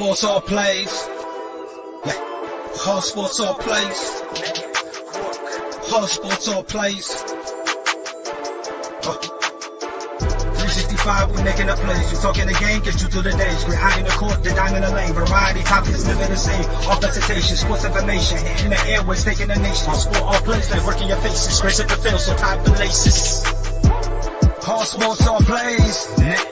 sports all plays. Yeah. All sports all plays. All sports all plays. 365, we making a plays. You talking the game, get you through the days. We're high in the court, the dime in the lane. Variety topics living the same. All presentation, sports information. In the airways, taking the nation. All sport, all plays, like working your faces. Grace at the field, so tie the laces. All sports, all plays. Yeah.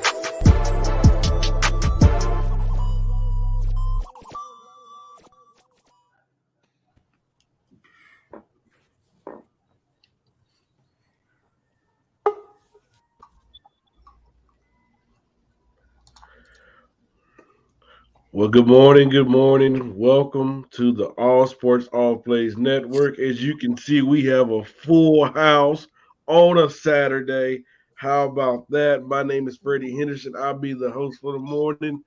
Well, good morning. Good morning. Welcome to the All Sports All Plays Network. As you can see, we have a full house on a Saturday. How about that? My name is Freddie Henderson. I'll be the host for the morning.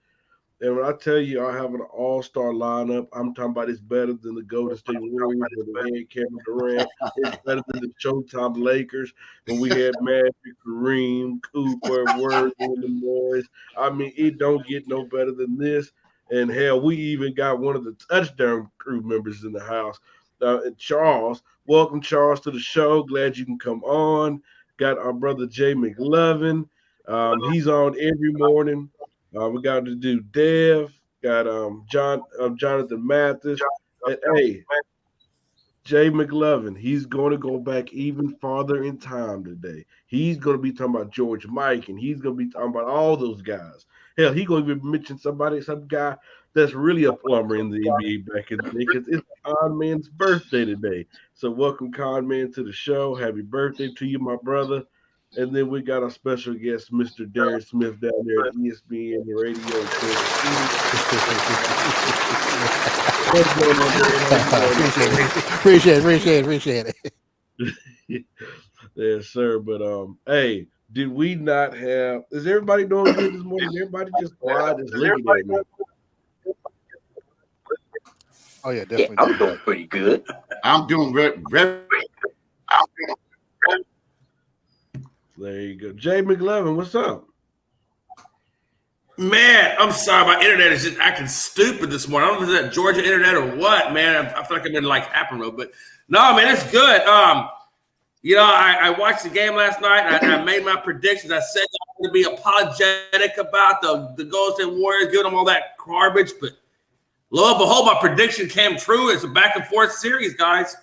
And when I tell you I have an all-star lineup, I'm talking about it's better than the Golden State Warriors with the head Kevin Durant. It's better than the Showtime Lakers when we had Magic, Kareem, Cooper, Worthy, and the boys. I mean, it don't get no better than this. And hell, we even got one of the touchdown crew members in the house, Charles. Welcome, Charles, to the show. Glad you can come on. Got our brother Jay McLovin. He's on every morning. We got to do Dev. Got Jonathan Mathis. And hey, Jay McLovin, he's going to go back even farther in time today. He's going to be talking about George Mike, and he's going to be talking about all those guys. Hell, he going to even mention some guy that's really a plumber in the NBA back in the day because it's Con Man's birthday today. So welcome, Con Man, to the show. Happy birthday to you, my brother. And then we got our special guest, Mr. Darren Smith, down there at ESPN Radio. Appreciate it. Yes, sir. But hey, did we not have? Is everybody doing good this morning? Everybody just quiet, just looking at me. Oh yeah, definitely. I'm doing pretty good. I'm doing very. There you go, Jay McLovin. What's up? Man, I'm sorry. My internet is just acting stupid this morning. I don't know if it's that Georgia internet or what, man. I feel like I'm in like Happen Road, but no, man, it's good. You know, I watched the game last night. And I made my predictions. I said I'm going to be apologetic about the Golden State Warriors giving them all that garbage, but lo and behold, my prediction came true. It's a back and forth series, guys.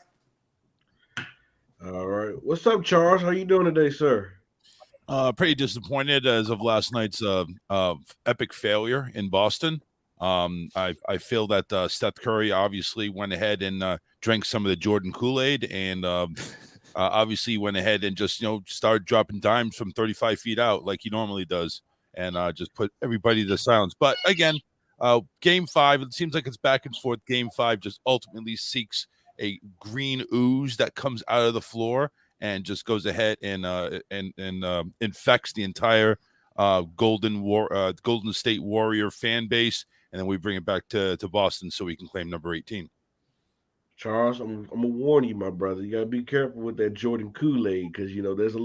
All right. What's up, Charles? How you doing today, sir? Pretty disappointed as of last night's epic failure in Boston. I feel that Steph Curry obviously went ahead and drank some of the Jordan Kool-Aid and obviously went ahead and just, started dropping dimes from 35 feet out like he normally does and just put everybody to silence. But again, Game 5, it seems like it's back and forth. Game 5 just ultimately seeks a green ooze that comes out of the floor and just goes ahead and infects the entire Golden State Warrior fan base, and then we bring it back to Boston so we can claim number 18. Charles, I'm gonna warn you, my brother. You gotta be careful with that Jordan Kool-Aid because there's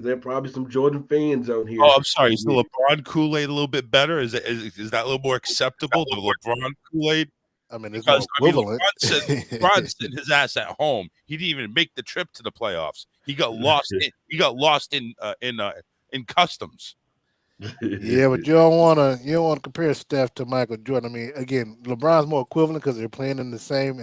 there probably some Jordan fans out here. Oh, I'm sorry. Is the LeBron Kool-Aid a little bit better? Is that a little more acceptable? The LeBron Kool-Aid. I mean, it's equivalent. LeBron sitting his ass at home. He didn't even make the trip to the playoffs. He got lost. In customs. Yeah, but you don't want to compare Steph to Michael Jordan. I mean, again, LeBron's more equivalent because they're playing in the same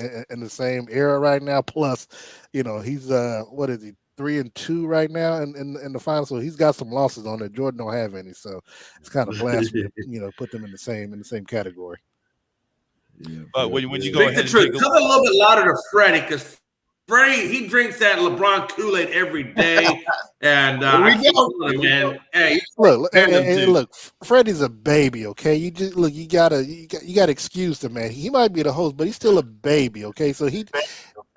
era right now. Plus, he's 3-2 right now in the final, so he's got some losses on there. Jordan don't have any, so it's kind of blasphemy, put them in the same category. Yeah, but when you go ahead, come a little bit louder to Freddie because Freddie, he drinks that LeBron Kool-Aid every day, and hey, look, Freddie's a baby. Okay, you gotta excuse the man. He might be the host, but he's still a baby. Okay, so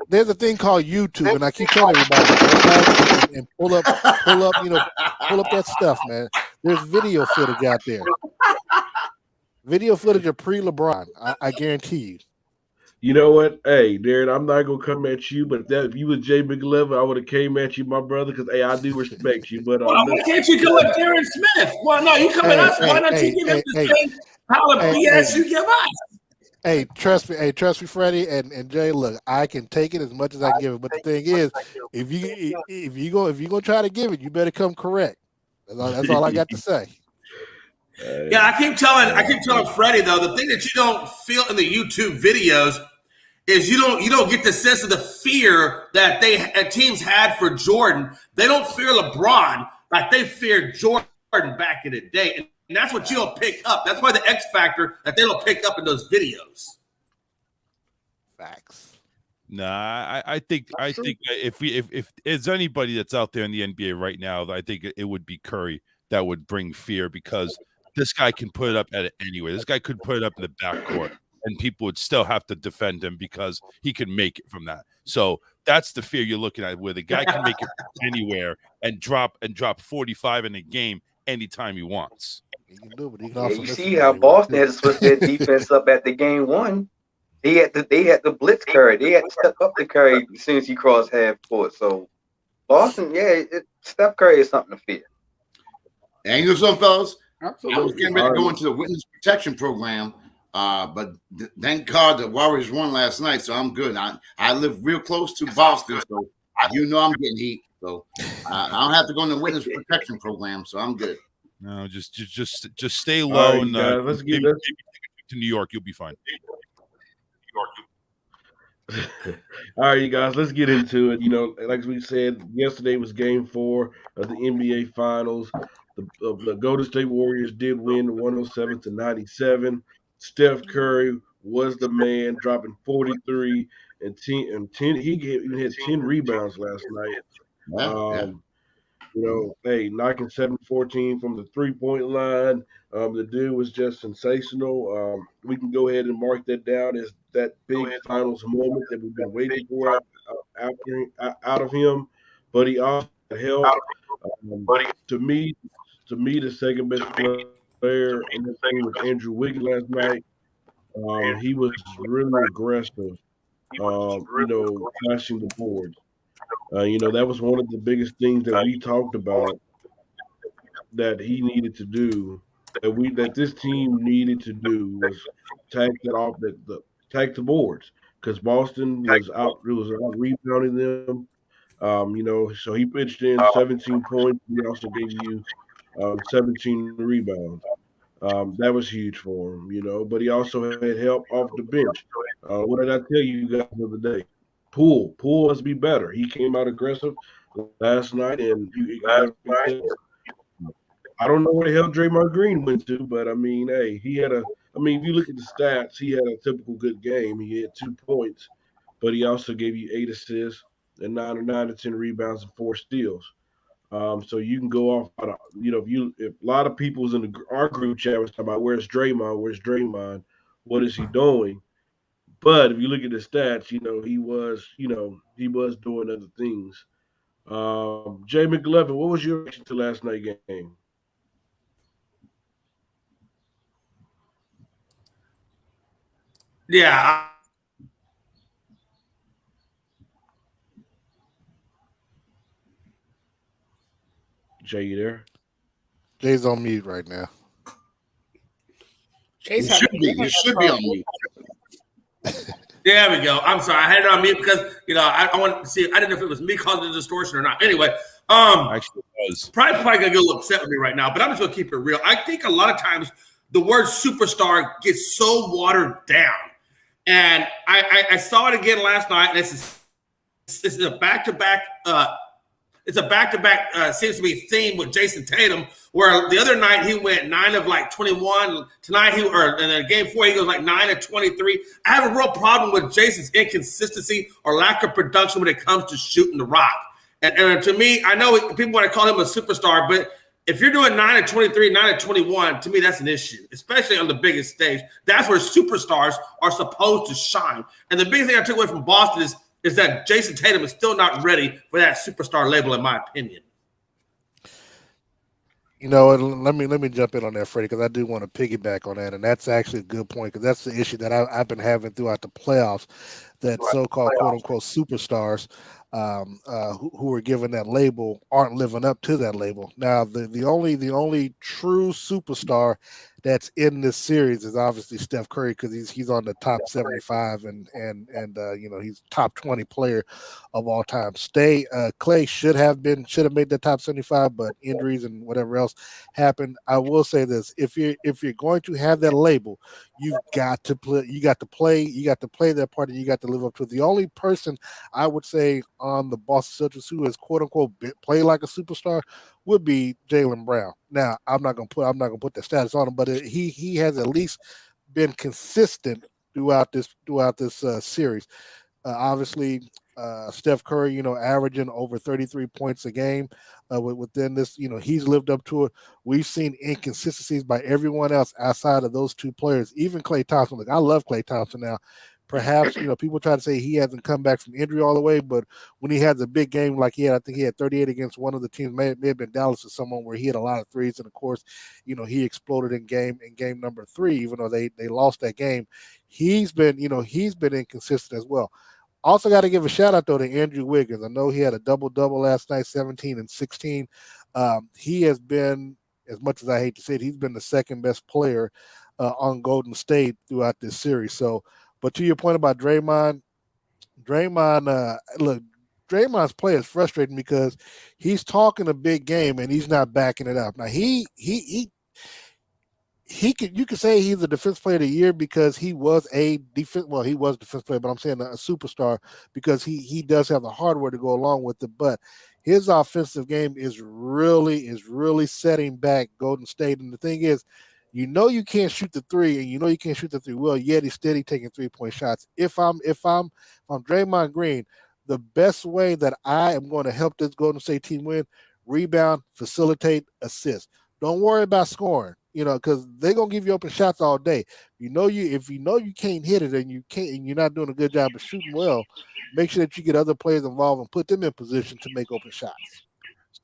there's a thing called YouTube, and I keep telling everybody and pull up that stuff, man. There's video footage out there. Video footage of pre-LeBron, I guarantee you. You know what? Hey, Darren, I'm not gonna come at you, but if you was Jay McLovin, I would have came at you, my brother, because I do respect you. But why can't you come at Darren Smith? Well, no, you come at us. Why not you give him the same pile of BS you give us. Hey, trust me, Freddie and Jay. Look, I can take it as much as I can give it, but the thing is, if you gonna try to give it, you better come correct. That's all I got to say. Yeah, I keep telling Freddie though, the thing that you don't feel in the YouTube videos is you don't get the sense of the fear that teams had for Jordan. They don't fear LeBron like they feared Jordan back in the day. And that's what you'll pick up. That's why the X factor that they'll pick up in those videos. Facts. Nah, I think if there's anybody that's out there in the NBA right now, I think it would be Curry that would bring fear, because this guy can put it up at it anyway. This guy could put it up in the backcourt, and people would still have to defend him because he can make it from that. So that's the fear you're looking at, where the guy can make it anywhere and drop 45 in a game anytime he wants. You see how Boston had to switch their defense up at the game one. They had to blitz Curry. They had to step up to Curry as soon as he crossed half court. So Boston, Steph Curry is something to fear. And you know something, fellas? Absolutely. I was getting ready to go into the witness protection program, but thank God the Warriors won last night, so I'm good. I live real close to Boston, so I'm getting heat. So I don't have to go in the witness protection program, so I'm good. No, just stay low, right, and let's get maybe to New York. You'll be fine. All right, you guys, let's get into it. Like we said, yesterday was Game 4 of the NBA Finals. The Golden State Warriors did win 107-97. Steph Curry was the man, dropping 43 and 10. He even had 10 rebounds last night. Knocking 7-14 from the 3-point line. The dude was just sensational. We can go ahead and mark that down as that big finals moment that we've been waiting for out of him. But he also helped. To me, the second best player in this thing was Andrew Wiggins last night. He was really aggressive, flashing the boards. That was one of the biggest things that we talked about that he needed to do, that this team needed to do, was attack the boards, because Boston was out rebounding them. So he pitched in 17 points. He also gave you 17 rebounds. That was huge for him, but he also had help off the bench. What did I tell you guys the other day? Poole must be better. He came out aggressive last night, and I don't know where the hell Draymond Green went to, but if you look at the stats, he had a typical good game. He had 2 points, but he also gave you 8 assists and 9 to 10 rebounds and 4 steals. So you can go off. If a lot of people was in our group chat was talking about where's Draymond, what is he doing? But if you look at the stats, he was doing other things. Jay McLevin, what was your reaction to last night's game? Yeah. Jay, you there? Jay's on mute right now. You should be on mute. There we go. I'm sorry. I had it on mute because, I want to see. I didn't know if it was me causing the distortion or not. Anyway, Actually, it was. probably going to get a little upset with me right now, but I'm just going to keep it real. I think a lot of times the word superstar gets so watered down. And I saw it again last night, and this is a back-to-back it's a back-to-back seems to be theme with Jason Tatum, where the other night he went 9 of 21. Tonight and then game 4 he goes 9 of 23. I have a real problem with Jason's inconsistency or lack of production when it comes to shooting the rock. And to me, I know people want to call him a superstar, but if you're doing 9 of 23, 9 of 21, to me that's an issue, especially on the biggest stage. That's where superstars are supposed to shine. And the biggest thing I took away from Boston is that Jason Tatum is still not ready for that superstar label, in my opinion. Let me jump in on that, Freddie, because I do want to piggyback on that, and that's actually a good point, because that's the issue that I've been having throughout the playoffs. that so-called quote-unquote superstars who are given that label aren't living up to that label. Now, the only true superstar that's in this series is obviously Steph Curry, because he's on the top 75 and he's top 20 player of all time. Clay should have made the top 75, but injuries and whatever else happened. I will say this: if you're going to have that label, you've got to play that part, and you got to live up to it. The only person I would say on the Boston Celtics who is quote unquote play like a superstar would be Jaylen Brown. Now, I'm not gonna put that status on him, but he has at least been consistent throughout this series. Obviously, Steph Curry, averaging over 33 points a game within this, he's lived up to it. We've seen inconsistencies by everyone else outside of those two players, even Klay Thompson. Look, I love Klay Thompson now. Perhaps, people try to say he hasn't come back from injury all the way, but when he has a big game like he had, I think he had 38 against one of the teams, may have been Dallas or someone, where he had a lot of threes, and of course, he exploded in game number 3, even though they lost that game. He's been inconsistent as well. Also got to give a shout out though to Andrew Wiggins. I know he had a double-double last night, 17 and 16. He has been, as much as I hate to say it, he's been the second best player on Golden State throughout this series. So, but to your point about Draymond, look, Draymond's play is frustrating because he's talking a big game and he's not backing it up. Now you could say he's the defense player of the year because he was a defense player, but I'm saying a superstar because he does have the hardware to go along with it. But his offensive game is really setting back Golden State. And the thing is, you can't shoot the three, and you can't shoot the three well, yet he's steady taking 3-point shots. If I'm Draymond Green, the best way that I am going to help this Golden State team win: rebound, facilitate, assist. Don't worry about scoring, because they're gonna give you open shots all day. If you can't hit it and you're not doing a good job of shooting well, make sure that you get other players involved and put them in position to make open shots.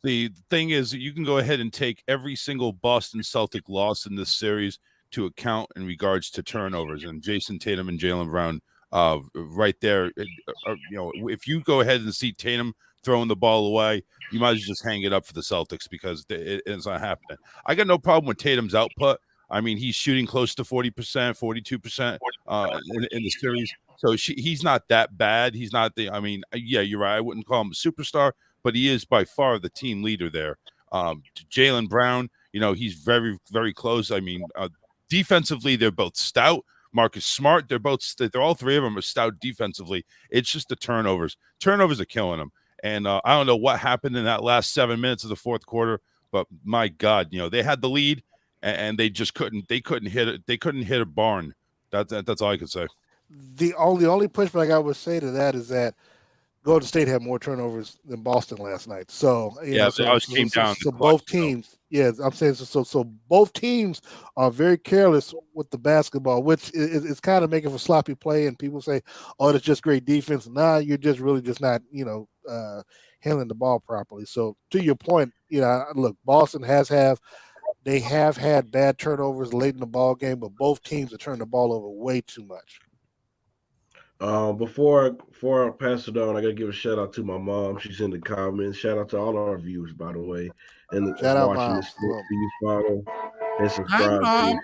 The thing is, you can go ahead and take every single Boston Celtic loss in this series to account in regards to turnovers, and Jason Tatum and Jaylen Brown right there. If you go ahead and see Tatum throwing the ball away, you might as well just hang it up for the Celtics because it's not happening. I got no problem with Tatum's output. I mean, he's shooting close to 40%, 42% in the series. So he's not that bad. He's not yeah, you're right. I wouldn't call him a superstar, but he is by far the team leader there. Jaylen Brown, he's very, very close. I mean, defensively, they're both stout. Marcus Smart, they're all three of them are stout defensively. It's just the turnovers. Turnovers are killing them. And I don't know what happened in that last 7 minutes of the fourth quarter, but my God, they had the lead and they just couldn't hit it. They couldn't hit a barn. That's all I could say. The only pushback I would say to that is that Golden State had more turnovers than Boston last night. So both teams, I'm saying so both teams are very careless with the basketball, which is kind of making for sloppy play. And people say, "Oh, that's just great defense." Nah, you're just really just not, handling the ball properly. So to your point, look, Boston have had bad turnovers late in the ball game, but both teams are turning the ball over way too much. Before I pass it on, I gotta give a shout out to my mom. She's in the comments. Shout out to all our viewers, by the way, and shout out, watching Mom. this. Please follow and subscribe.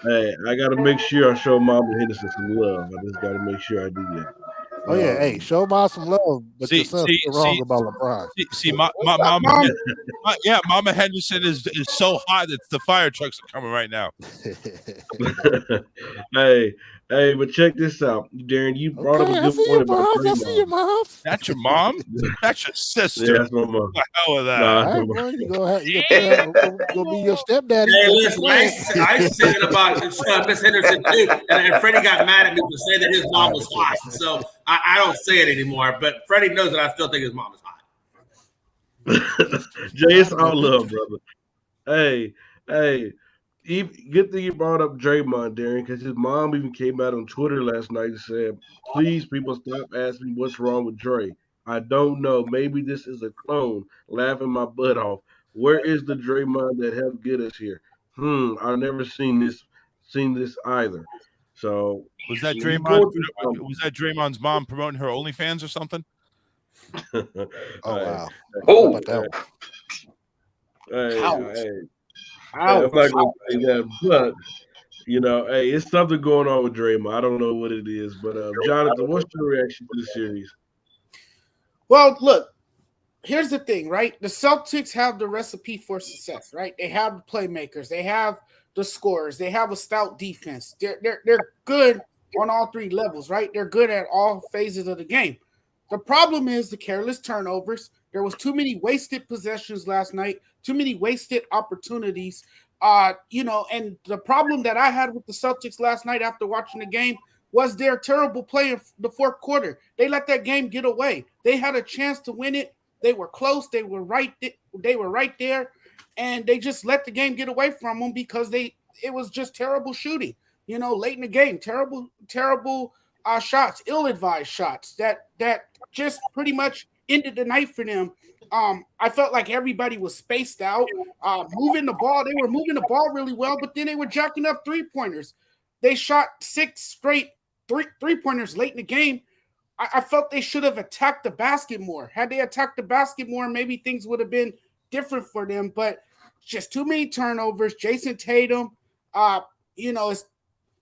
Hey, I gotta make sure I show Mama Henderson some love. I just gotta make sure I do that. Oh yeah, hey, show Mom some love, but your son's wrong about LeBron. Mama Henderson is so hot that the fire trucks are coming right now. Hey, but check this out, Darren. You brought up a good point about I see your mom. That's your mom? That's your sister. Yeah, that's my mom. What the hell with that? All right, you go be your stepdaddy. Hey, listen, I used to say that about Miss Henderson too, and Freddie got mad at me for saying that his mom was hot. So I don't say it anymore, but Freddie knows that I still think his mom is hot. Jay, it's all love, brother. Hey. Good thing you brought up Draymond, Darren, because his mom even came out on Twitter last night and said, "Please, people, stop asking what's wrong with Dre. I don't know. Maybe this is a clone. Laughing my butt off. Where is the Draymond that helped get us here? I've never seen this either." So was that when you Draymond? go through Was that Draymond's mom promoting her OnlyFans or something? Oh wow! Oh, How about that one? Hey, Ouch. I'm not gonna say that, but hey, it's something going on with Draymond. I don't know what it is, but Jonathan, what's your reaction to the series? Well, look, here's the thing, right? The Celtics have the recipe for success, right? They have the playmakers, they have the scorers, they have a stout defense. They're good on all three levels, right? They're good at all phases of the game. The problem is the careless turnovers. There was too many wasted possessions last night, too many wasted opportunities. And the problem that I had with the Celtics last night after watching the game was their terrible play in the fourth quarter. They let that game get away. They had a chance to win it. They were close. They were right there, and they just let the game get away from them because it was just terrible shooting. Late in the game, terrible shots, ill-advised shots that just pretty much ended the night for them. I felt like everybody was spaced out, moving the ball. They were moving the ball really well, but then they were jacking up three-pointers. They shot 6 straight three-pointers late in the game. I felt they should have attacked the basket more. Had they attacked the basket more, maybe things would have been different for them, but just too many turnovers. Jason Tatum,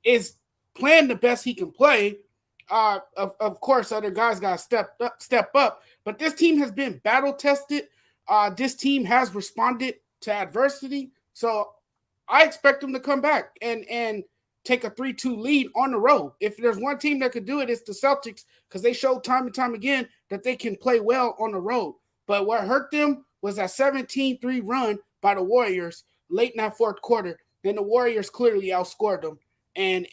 is playing the best he can play. Of course, other guys got to step up, but this team has been battle tested. This team has responded to adversity, so I expect them to come back and take a 3-2 lead on the road. If there's one team that could do it, it's the Celtics, because they showed time and time again that they can play well on the road. But what hurt them was that 17-3 run by the Warriors late in that fourth quarter. Then the Warriors clearly outscored them, and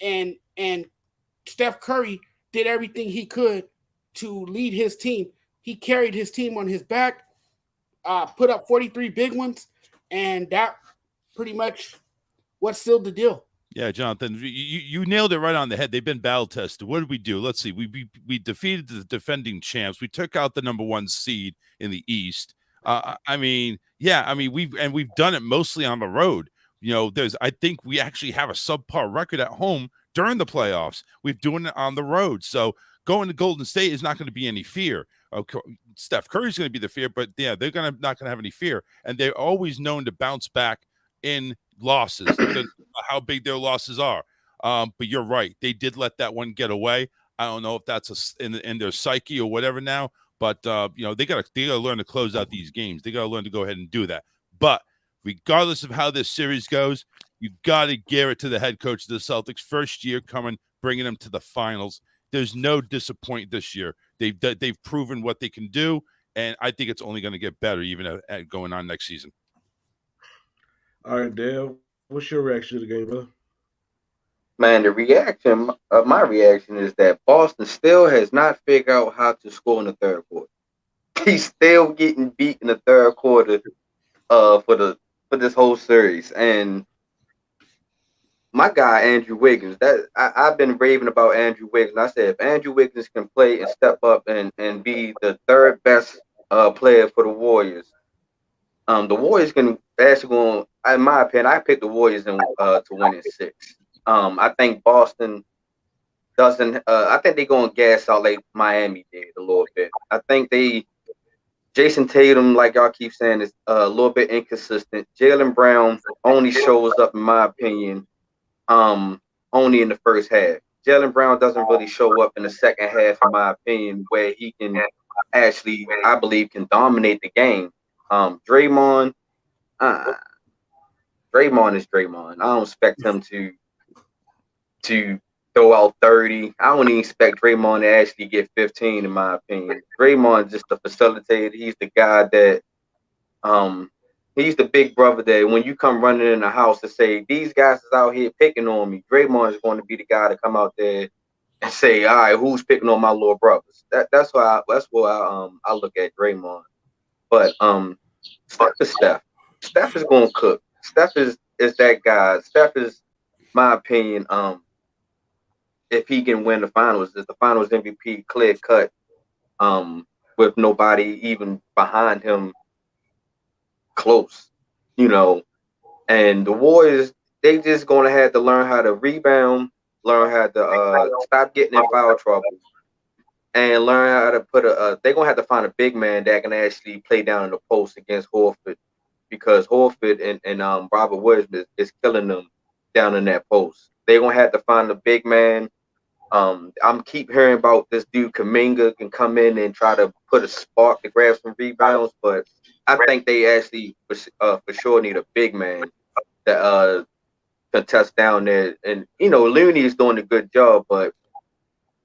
Steph Curry did everything he could to lead his team. He carried his team on his back, put up 43 big ones, and that pretty much what sealed the deal. Yeah, Jonathan, you nailed it right on the head. They've been battle tested. What did we do? Let's see. We defeated the defending champs. We took out the number 1 seed in the East. We've done it mostly on the road. I think we actually have a subpar record at home during the playoffs. We've doing it on the road. So going to Golden State is not going to be any fear. Okay, Steph Curry's going to be the fear, but yeah, they're not going to have any fear. And they're always known to bounce back in losses, how big their losses are. But you're right. They did let that one get away. I don't know if that's in their psyche or whatever now, but they got to learn to close out these games. They got to learn to go ahead and do that. But regardless of how this series goes, you got to give it to the head coach of the Celtics. First year bringing them to the finals. There's no disappointment this year. They've proven what they can do, and I think it's only going to get better even going on next season. All right, Dale, what's your reaction to the game, brother? Man, my reaction is that Boston still has not figured out how to score in the third quarter. He's still getting beat in the third quarter for this whole series. And my guy, Andrew Wiggins, I've been raving about Andrew Wiggins. I said if Andrew Wiggins can play and step up and be the third best player for the Warriors, the Warriors can actually go on, in my opinion, I picked the Warriors to win in 6. I think Boston doesn't. I think they're going to gas out like Miami did a little bit. I think Jason Tatum, like y'all keep saying, is a little bit inconsistent. Jaylen Brown only shows up, in my opinion, only in the first half. Jaylen Brown doesn't really show up in the second half, in my opinion, where he can actually, I believe, can dominate the game. Draymond is Draymond. I don't expect him to throw out 30. I don't even expect Draymond to actually get 15, in my opinion. Draymond is just the facilitator. He's the guy that he's the big brother that when you come running in the house to say, these guys is out here picking on me, Draymond is going to be the guy to come out there and say, all right, who's picking on my little brothers? That's why I look at Draymond. But Steph is Steph. Steph is going to cook. Steph is that guy. Steph is, my opinion, if he can win the finals, is the finals MVP, clear cut, with nobody even behind him close, and the Warriors, they just going to have to learn how to rebound learn how to stop getting in foul trouble and learn how to put they're gonna have to find a big man that can actually play down in the post against Horford, because Horford and Robert Williams is killing them down in that post. They're gonna have to find a big man. I'm keep hearing about this dude Kuminga can come in and try to put a spark to grab some rebounds, but I think they actually for sure need a big man that contest down there. And Looney is doing a good job, but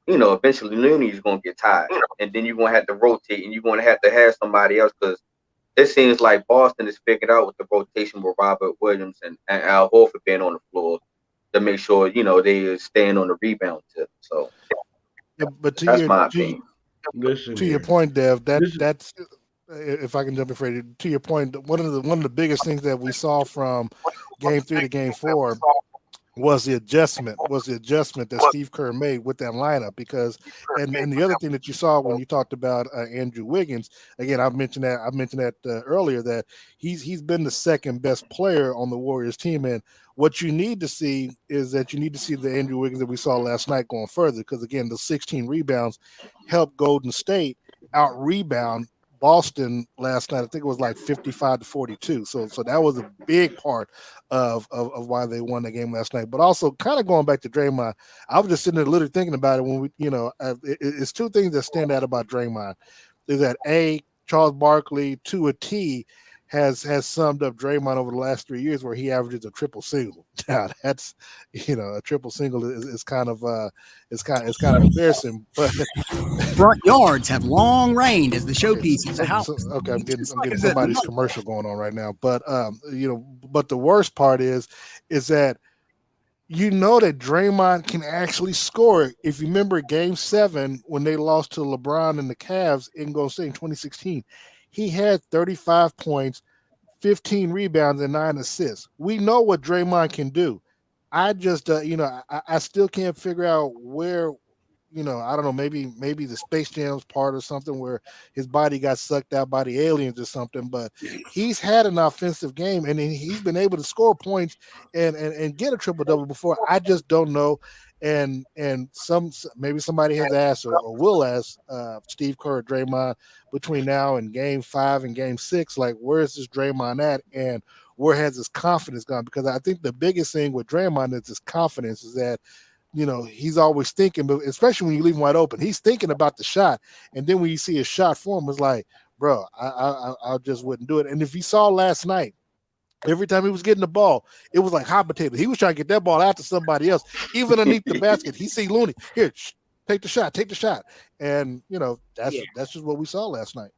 eventually Looney is gonna get tired, and then you're gonna have to rotate, and you're gonna have to have somebody else, because it seems like Boston is figured out with the rotation with Robert Williams and Al Horford being on the floor to make sure they stand on the rebound tip. So, yeah, but that's my opinion. To your point, Dev, that's if I can jump in for you, to your point, one of the biggest things that we saw from Game 3 to Game 4 was the adjustment that Steve Kerr made with that lineup, because and the other thing that you saw when you talked about Andrew Wiggins, again, I mentioned that earlier, that he's been the second best player on the Warriors team, and what you need to see is that you need to see the Andrew Wiggins that we saw last night going further, because again, the 16 rebounds helped Golden State out rebound Boston last night. I think it was like 55-42. So that was a big part of why they won the game last night. But also, kind of going back to Draymond, I was just sitting there literally thinking about it when it's two things that stand out about Draymond. Is that Charles Barkley to a T has summed up Draymond over the last 3 years, where he averages a triple single. Now that's a triple single is kind of embarrassing, but front yards have long reigned as the showpiece of the house. Okay, I'm getting somebody's commercial going on right now, but but the worst part is that that Draymond can actually score. If you remember Game 7 when they lost to LeBron and the Cavs in Golden State in 2016. He had 35 points, 15 rebounds, and 9 assists. We know what Draymond can do. I just, I still can't figure out where, I don't know, maybe the Space Jam's part or something where his body got sucked out by the aliens or something, but he's had an offensive game, and he's been able to score points and get a triple-double before. I just don't know. And maybe somebody has asked or will ask Steve Kerr or Draymond between now and Game 5 and Game 6, like, where is this Draymond at, and where has his confidence gone? Because I think the biggest thing with Draymond is his confidence, is that he's always thinking, but especially when you leave him wide open, he's thinking about the shot, and then when you see his shot form, it's like, bro, I just wouldn't do it. And if you saw last night, every time he was getting the ball, it was like hot potato. He was trying to get that ball out to somebody else, even underneath the basket. He see Looney, here, take the shot. And, that's just what we saw last night.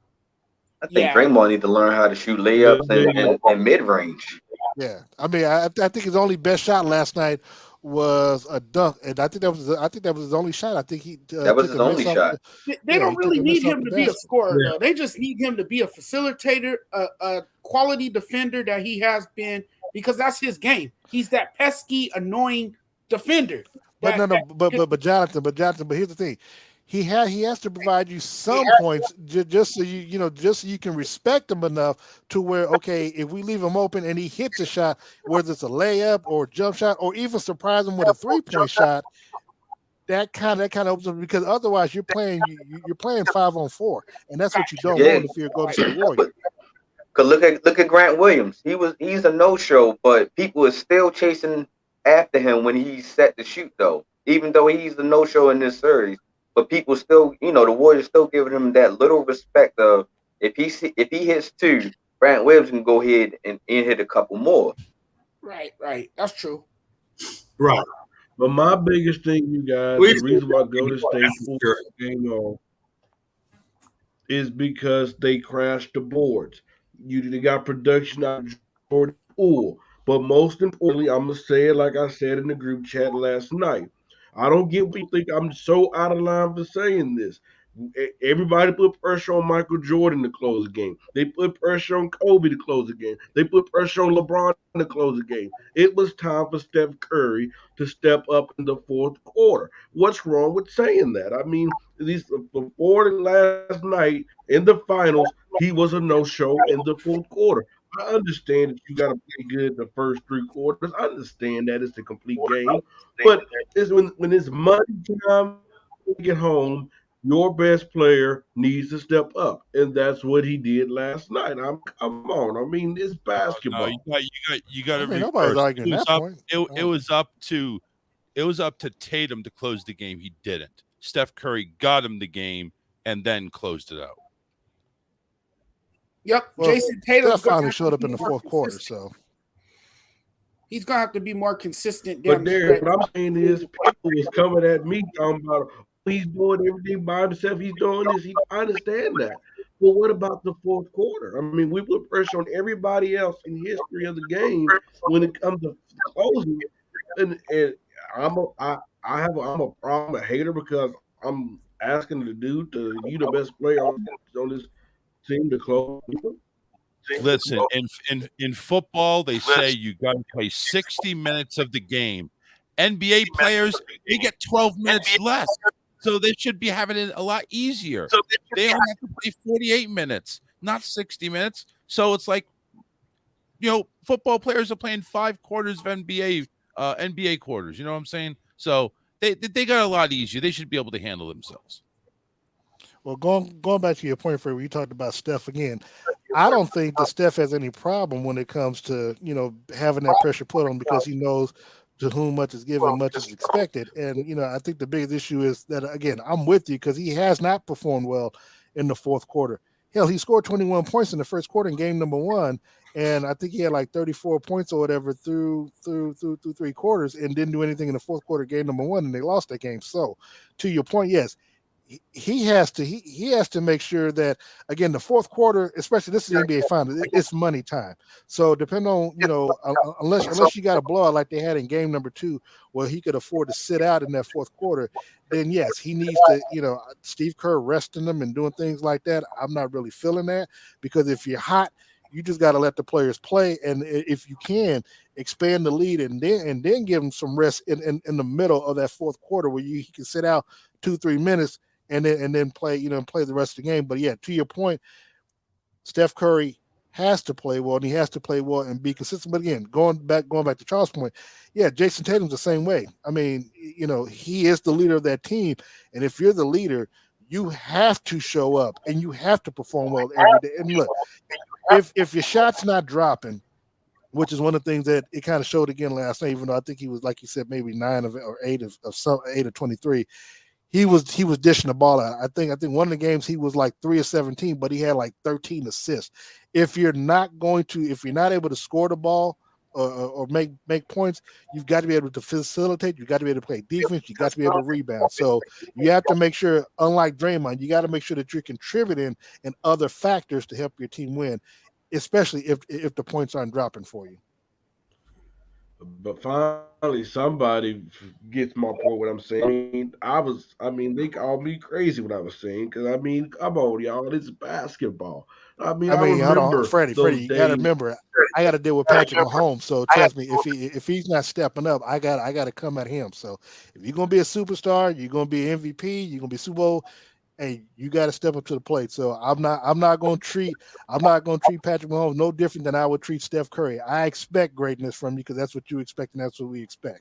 I think Draymond need to learn how to shoot layups and mid-range. Yeah. I mean, I think his only best shot last night was a dunk, and I think that was his only shot. I think that was his only shot. They don't really need him to be a scorer, though. They just need him to be a facilitator, a quality defender that he has been, because that's his game. He's that pesky, annoying defender. But Jonathan, here's the thing. He has to provide you some points just so you can respect him enough to where, okay, if we leave him open and he hits a shot, whether it's a layup or a jump shot or even surprise him with a 3-point shot, that kind of opens up, because otherwise you're playing 5-on-4, and that's what you don't want if you're going to the Warriors. Cause look at Grant Williams. He's a no-show, but people are still chasing after him when he's set to shoot, though. Even though he's the no-show in this series. But people still, the Warriors still giving him that little respect of, if he hits 2, Grant Williams can go ahead and hit a couple more. Right. That's true. Right. But my biggest thing, you guys, the reason why Golden State pulled this game off is because they crashed the boards. They got production out of Jordan Poole. But most importantly, I'm going to say it like I said in the group chat last night. I don't get what you think I'm so out of line for saying this. Everybody put pressure on Michael Jordan to close the game. They put pressure on Kobe to close the game. They put pressure on LeBron to close the game. It was time for Steph Curry to step up in the fourth quarter. What's wrong with saying that? I mean, at least before last night in the finals, he was a no-show in the fourth quarter. I understand that you got to play good the first 3 quarters. I understand that it's the complete game, but it's when it's money time to get home, your best player needs to step up, and that's what he did last night. Come on. I mean, it's No, basketball. you got to I mean, nobody's reverse. arguing that point. It was up to Tatum to close the game. He didn't. Steph Curry got him the game and then closed it out. Yep, Well, Jason Tatum Steph finally showed up in the fourth quarter, so he's gonna have to be more consistent. But Darren, what I'm saying is, people was coming at me talking about he's doing everything by himself. He's doing this. I understand that. But what about the fourth quarter? I mean, we put pressure on everybody else in history of the game when it comes to closing. And I'm a hater because I'm asking the dude you the best player on this team to close. Listen, in football, they say you got to play 60 minutes of the game. NBA players, they get 12 minutes less. So they should be having it a lot easier. They only have to play 48 minutes, not 60 minutes. So it's like, football players are playing 5 quarters of NBA quarters. You know what I'm saying? So they got a lot easier. They should be able to handle themselves. Well, going back to your point, Fred, where you talked about Steph again, I don't think that Steph has any problem when it comes to having that pressure put on, because he knows to whom much is given, much is expected. And I think the biggest issue is that, again, I'm with you, because he has not performed well in the fourth quarter. Hell, he scored 21 points in the first quarter in game number 1, and I think he had like 34 points or whatever through 3 quarters, and didn't do anything in the fourth quarter, game number 1, and they lost that game. So, to your point, yes. He has to make sure that, again, the fourth quarter, especially this is the NBA Finals, it's money time. So depending on unless you got a blowout like they had in game number 2, where he could afford to sit out in that fourth quarter, then yes, he needs to Steve Kerr resting them and doing things like that. I'm not really feeling that, because if you're hot, you just got to let the players play, and if you can expand the lead and then give them some rest in the middle of that fourth quarter, where he can sit out 2-3 minutes. And then play, play the rest of the game. But yeah, to your point, Steph Curry has to play well, and he has to play well and be consistent. But again, going back to Charles' point, yeah, Jason Tatum's the same way. I mean, he is the leader of that team, and if you're the leader, you have to show up and you have to perform well every day. And look, if your shot's not dropping, which is one of the things that it kind of showed again last night, even though I think he was, like you said, maybe 9 of or 8 of 23. He was dishing the ball out. I think one of the games he was like 3 of 17, but he had like 13 assists. If you're not able to score the ball or make points, you've got to be able to facilitate. You've got to be able to play defense. You got to be able to rebound. So you have to make sure, unlike Draymond, you got to make sure that you're contributing in other factors to help your team win, especially if the points aren't dropping for you. But finally, somebody gets my point. What I'm saying, they called me crazy when I was saying, because come on, y'all, this is basketball. I remember Freddie, you got to remember, I got to deal with Patrick Mahomes. So trust me, if he's not stepping up, I got to come at him. So if you're gonna be a superstar, you're gonna be MVP, you're gonna be Super Bowl. Hey, you got to step up to the plate. So I'm not going to treat Patrick Mahomes no different than I would treat Steph Curry. I expect greatness from you, because that's what you expect, and that's what we expect.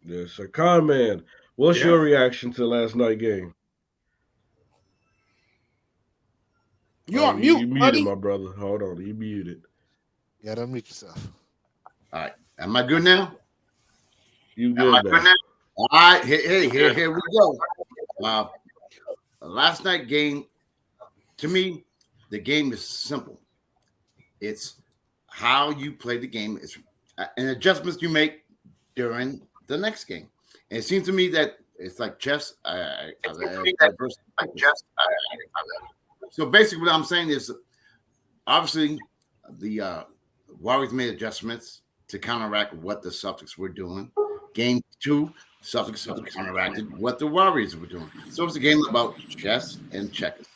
Yes, sir. Con-Man, what's your reaction to last night's game? You're on mute, you muted, buddy. my brother. Hold on, you muted. Yeah, don't mute yourself. All right, am I good now? You good now? All right, here we go. Last night game, to me, the game is simple. It's how you play the game. It's and adjustments you make during the next game. And it seems to me that it's like chess. So basically, what I'm saying is, obviously, the Warriors made adjustments to counteract what the Celtics were doing. Game 2. Celtics counteracted what the Warriors were doing. So it's a game about chess and checkers.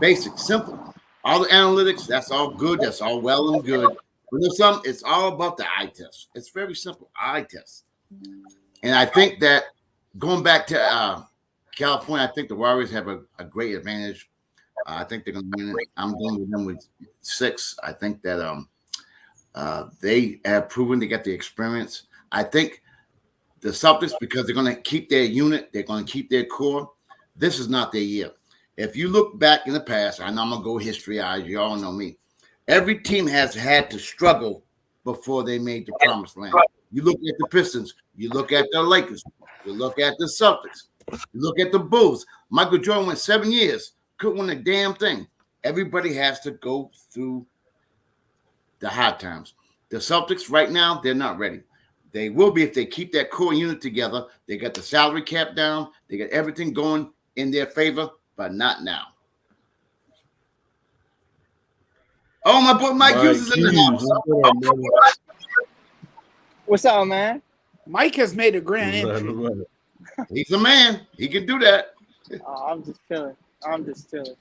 Basic, simple. All the analytics, that's all good. That's all well and good. But there's it's all about the eye test. It's very simple, eye test. And I think that going back to California, I think the Warriors have a great advantage I think they're going to win it. I'm going with them with 6. I think that they have proven they got the experience. I think the Celtics, because they're going to keep their unit, they're going to keep their core. This is not their year. If you look back in the past, I know I'm going to go history. You all know me. Every team has had to struggle before they made the promised land. You look at the Pistons. You look at the Lakers. You look at the Celtics. You look at the Bulls. Michael Jordan went 7 years. Couldn't win a damn thing. Everybody has to go through the hard times. The Celtics right now, they're not ready. They will be if they keep that core unit together. They got the salary cap down. They got everything going in their favor, but not now. Oh, my boy Mike Hughes is in the house. What's up, man? Mike has made a grand entry. He's a man. He can do that. Oh, I'm just chilling.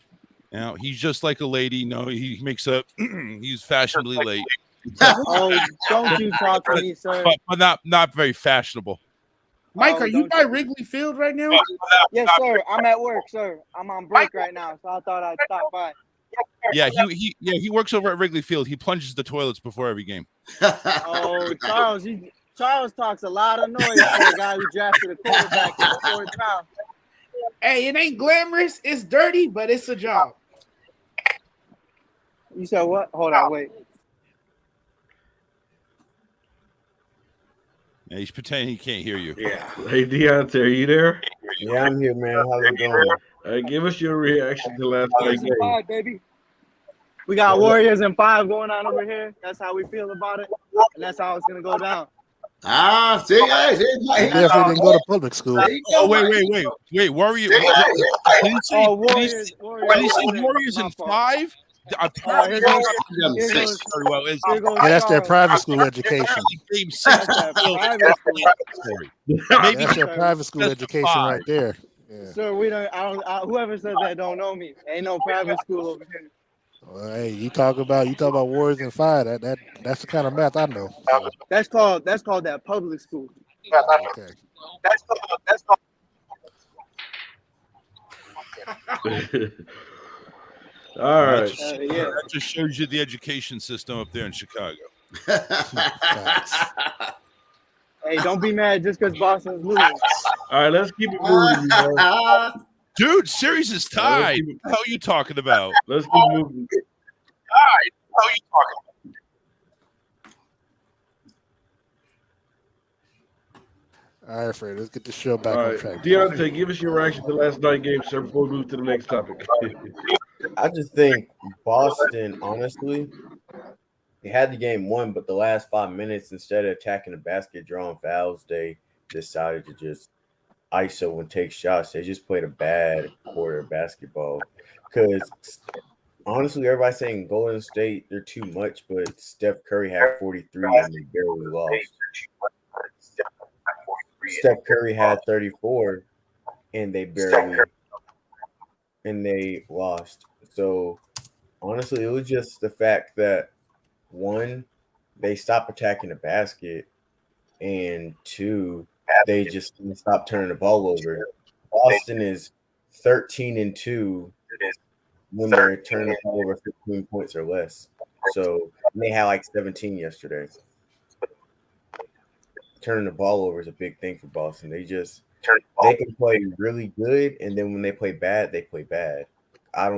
Now he's just like a lady. No, he makes up. He's fashionably late. Oh, don't you talk to me, sir. But not very fashionable. Mike, are you by Wrigley Field right now? Yes, sir. I'm at work, sir. I'm on break right now, so I thought I'd stop by. Yeah, he works over at Wrigley Field. He plunges the toilets before every game. Oh, Charles talks a lot of noise for a guy who drafted a quarterback in the 4th round. Hey, it ain't glamorous. It's dirty, but it's a job. You said what? Hold on, wait. Yeah, he's pretending he can't hear you. Yeah. Hey, Deontay, are you there? Yeah, I'm here, man. How's it going? Give us your reaction to last night's game. 5, baby. We got Warriors in 5 going on over here. That's how we feel about it, and that's how it's gonna go down. See, I guess we didn't go to public school. Oh, wait, Warriors. Did he say Warriors in 5? Yeah, that's their private school education. Game 6. Maybe that's their private school education right there. Yeah. Sir, we don't. Whoever said that don't know me. Ain't no private school over here. Well, hey, you talk about Warriors in 5. That's the kind of math I know. That's called that public school. Okay. That's All right. That just shows you the education system up there in Chicago. Hey, don't be mad just because Boston's losing. All right, let's keep it moving. Dude, series is tied. What the hell are you talking about? Let's keep moving. All right, Fred, let's get the show back on track. Deontay, give us your reaction to last night's game, sir, before we move to the next topic. I just think Boston, honestly, they had the game won, but the last 5 minutes, instead of attacking the basket, drawing fouls, they decided to just ISO and take shots. They just played a bad quarter of basketball. Because honestly, everybody's saying Golden State, they're too much, but Steph Curry had 43 and they barely lost. Steph Curry had 34 and they lost. So honestly, it was just the fact that 1, they stopped attacking the basket, and 2, they just stopped turning the ball over. Boston is 13-2 when they're turning the ball over 15 points or less. So they had like 17 yesterday. Turning the ball over is a big thing for Boston. They can play really good, and then when they play bad, they play bad. I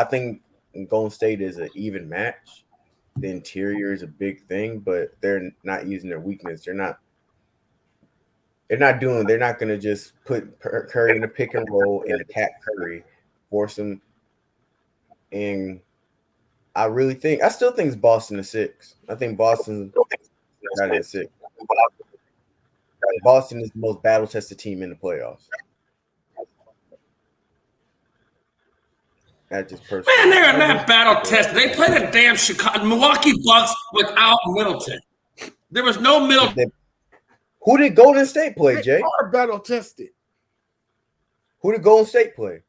think Golden State is an even match. The interior is a big thing, but they're not using their weakness. They're not going to just put Curry in a pick and roll and attack Curry, force him. And I still think it's Boston is 6. I think Boston got it at 6. Boston is the most battle-tested team in the playoffs. That just personally. Man, they're not battle-tested. They played the damn Milwaukee Bucks without Middleton. There was no Middleton. Who did Golden State play, Jay? They are battle-tested. Who did Golden State play?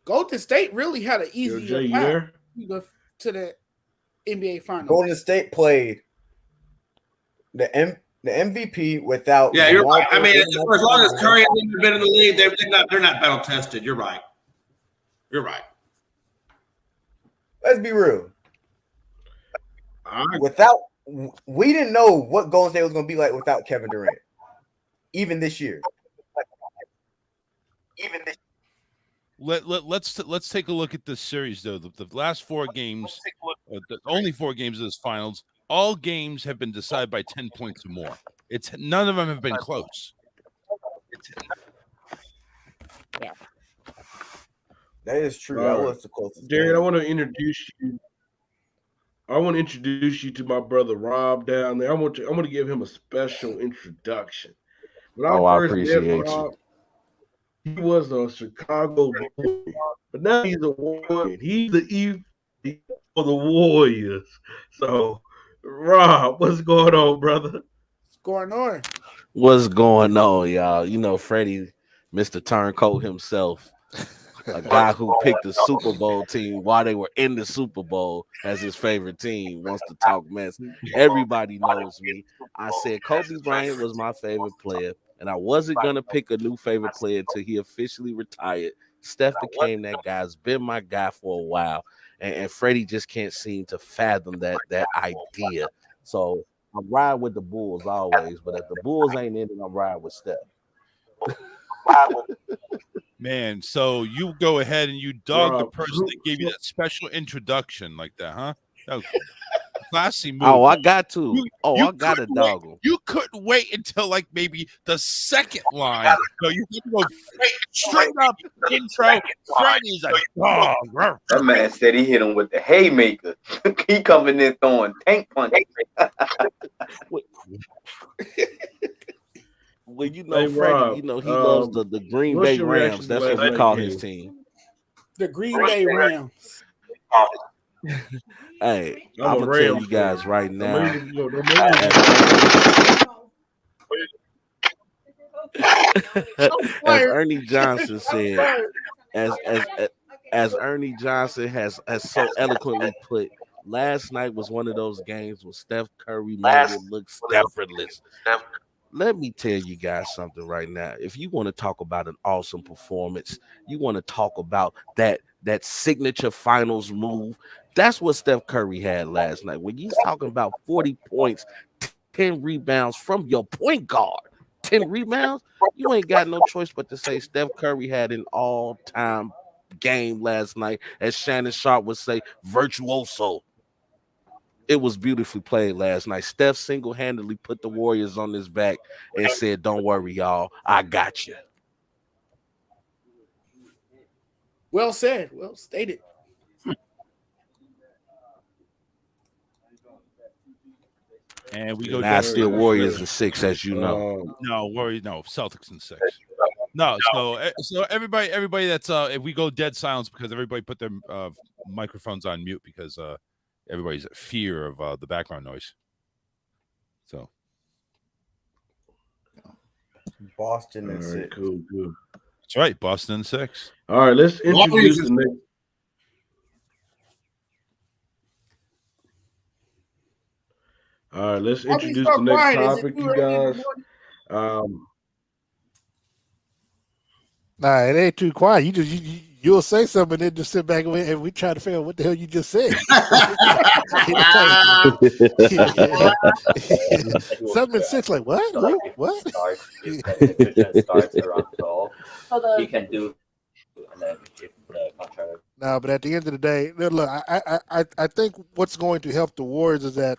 Golden State really had an easier path to the NBA Finals. Golden State played the the MVP without. Yeah, you're right. I mean, as long as Curry hasn't been in the league, they're not battle tested. You're right. You're right. Let's be real. We didn't know what Golden State was going to be like without Kevin Durant, even this year. Let's take a look at this series though. The last 4 games, the only 4 games of this finals, all games have been decided by 10 points or more. None of them have been close. Yeah, that is true. That was the closest. Darren, I want to introduce you. I want to introduce you to my brother Rob down there. I'm going to give him a special introduction. When I appreciate Rob, he was a Chicago boy, but now he's a Warrior. He's the EV for the Warriors. So, Rob, what's going on, brother? What's going on? What's going on, y'all? You know, Freddie, Mr. Turncoat himself, a guy who picked the Super Bowl team while they were in the Super Bowl as his favorite team, wants to talk mess. Everybody knows me. I said Kobe Bryant was my favorite player, and I wasn't going to pick a new favorite player until he officially retired. Steph became that guy. Has been my guy for a while, and Freddie just can't seem to fathom that idea. So I ride with the Bulls always, but if the Bulls ain't in it, I ride with Steph. Man, so you go ahead and you dog the person that gave you that special introduction like that, huh? That was classy move. Oh, I got to. I got to dog him. You couldn't wait until like maybe the second line. No, you had to go straight up intro. Freddie's like, oh, that man said he hit him with the haymaker. He coming in throwing tank punches. Well, you know, hey, Freddie, Rob, he loves the Green Bay Rams. That's what we call his team. The Green Bay Rams. Hey, I'm going to tell you guys right now. As Ernie Johnson said, as Ernie Johnson has so eloquently put, last night was one of those games where Steph Curry made it look effortless. Let me tell you guys something right now. If you want to talk about an awesome performance, you want to talk about that signature finals move, that's what Steph Curry had last night. When you're talking about 40 points, 10 rebounds from your point guard, 10 rebounds, you ain't got no choice but to say Steph Curry had an all-time game last night. As Shannon Sharp would say, virtuoso. It was beautifully played last night. Steph single-handedly put the Warriors on his back and said, don't worry, y'all. I got you. Well said. Well stated. And we go now still Warriors in 6, as you know. No, Celtics in 6. No, so everybody that's if we go dead silence because everybody put their microphones on mute because everybody's at fear of the background noise. So Boston in 6. Cool. That's right, Boston in 6. All right, let's introduce the next. All right, let's introduce the next topic, you guys. Nah, it ain't too quiet. You'll say something and then just sit back and we try to figure out what the hell you just said. Something sits like what? What? Starts around 12. He can do. And then if the contract. No, but at the end of the day, look, I think what's going to help the Warriors is that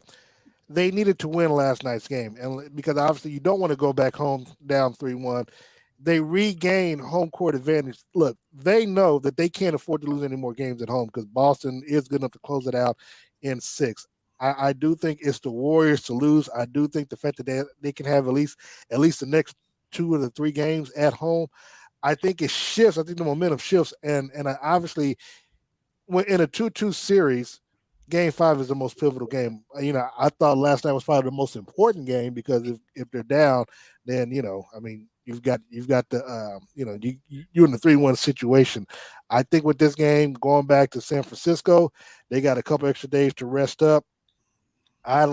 they needed to win last night's game, and because obviously you don't want to go back home down 3-1. They regain home court advantage. Look, they know that they can't afford to lose any more games at home because Boston is good enough to close it out in 6. I do think it's the Warriors to lose. I do think the fact that they can have at least the next 2 of the 3 games at home, I think it shifts. I think the momentum shifts, and obviously, when in a 2-2 series, Game 5 is the most pivotal game. I thought last night was probably the most important game because if they're down, then you've got the you're in the 3-1 situation. I think with this game going back to San Francisco, they got a couple extra days to rest up. I've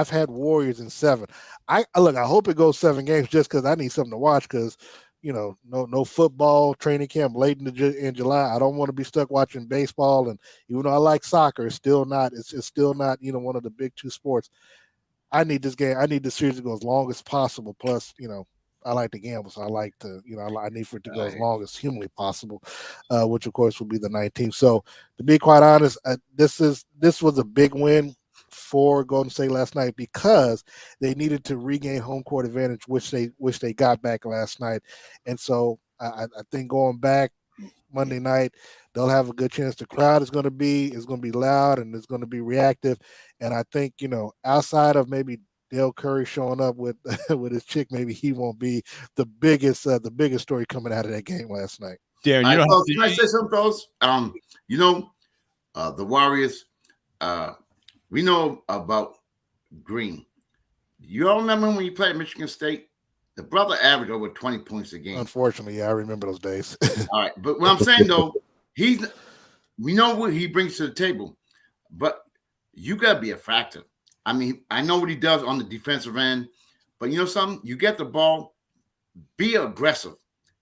had Warriors in 7. I hope it goes 7 games just because I need something to watch because, no football training camp late in July. I don't want to be stuck watching baseball. And even though I like soccer, it's still not one of the big 2 sports. I need this game. I need the series to go as long as possible. Plus, I like to gamble, so I like to, I need for it to go as long as humanly possible, which of course will be the 19th. So to be quite honest, this was a big win for Golden State last night because they needed to regain home court advantage, which they got back last night. And so I think going back Monday night, they'll have a good chance. The crowd is going to be loud and it's going to be reactive. And I think, outside of maybe Dale Curry showing up with his chick, maybe he won't be the biggest story coming out of that game last night. Darren, can I say something, fellas? The Warriors, we know about Green. You all remember when you played Michigan State? The brother averaged over 20 points a game. Unfortunately, yeah, I remember those days. All right, but what I'm saying though, we know what he brings to the table, but you got to be a factor. I mean, I know what he does on the defensive end, but you know something? You get the ball, be aggressive.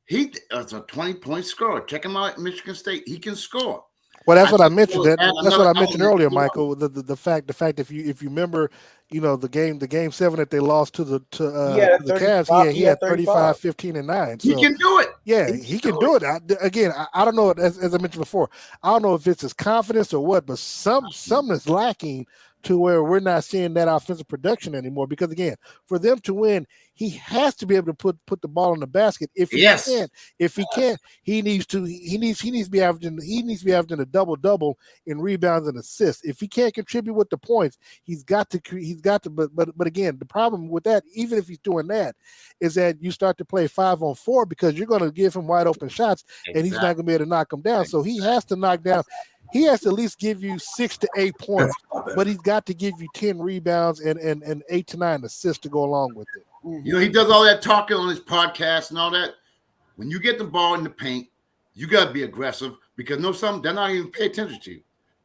He is a 20-point scorer. Check him out at Michigan State. He can score. Well, that's what I mentioned. That's what I mentioned earlier, Michael. The fact if you remember, the game 7 that they lost to the Cavs, he had 35, 15, and 9. So, he can do it. Yeah, he can do it. I don't know. As I mentioned before, I don't know if it's his confidence or what, but something is lacking to where we're not seeing that offensive production anymore. Because again, for them to win, he has to be able to put the ball in the basket. If he can't, he needs to be averaging a double in rebounds and assists. If he can't contribute with the points, he's got to. But again, the problem with that, even if he's doing that, is that you start to play 5-on-4 because you're going to give him wide open shots, and he's not going to be able to knock them down. So he has to knock down. He has to at least give you 6 to 8 points, but he's got to give you 10 rebounds and 8 to 9 assists to go along with it. He does all that talking on his podcast and all that. When you get the ball in the paint, you got to be aggressive because they're not even paying attention to you.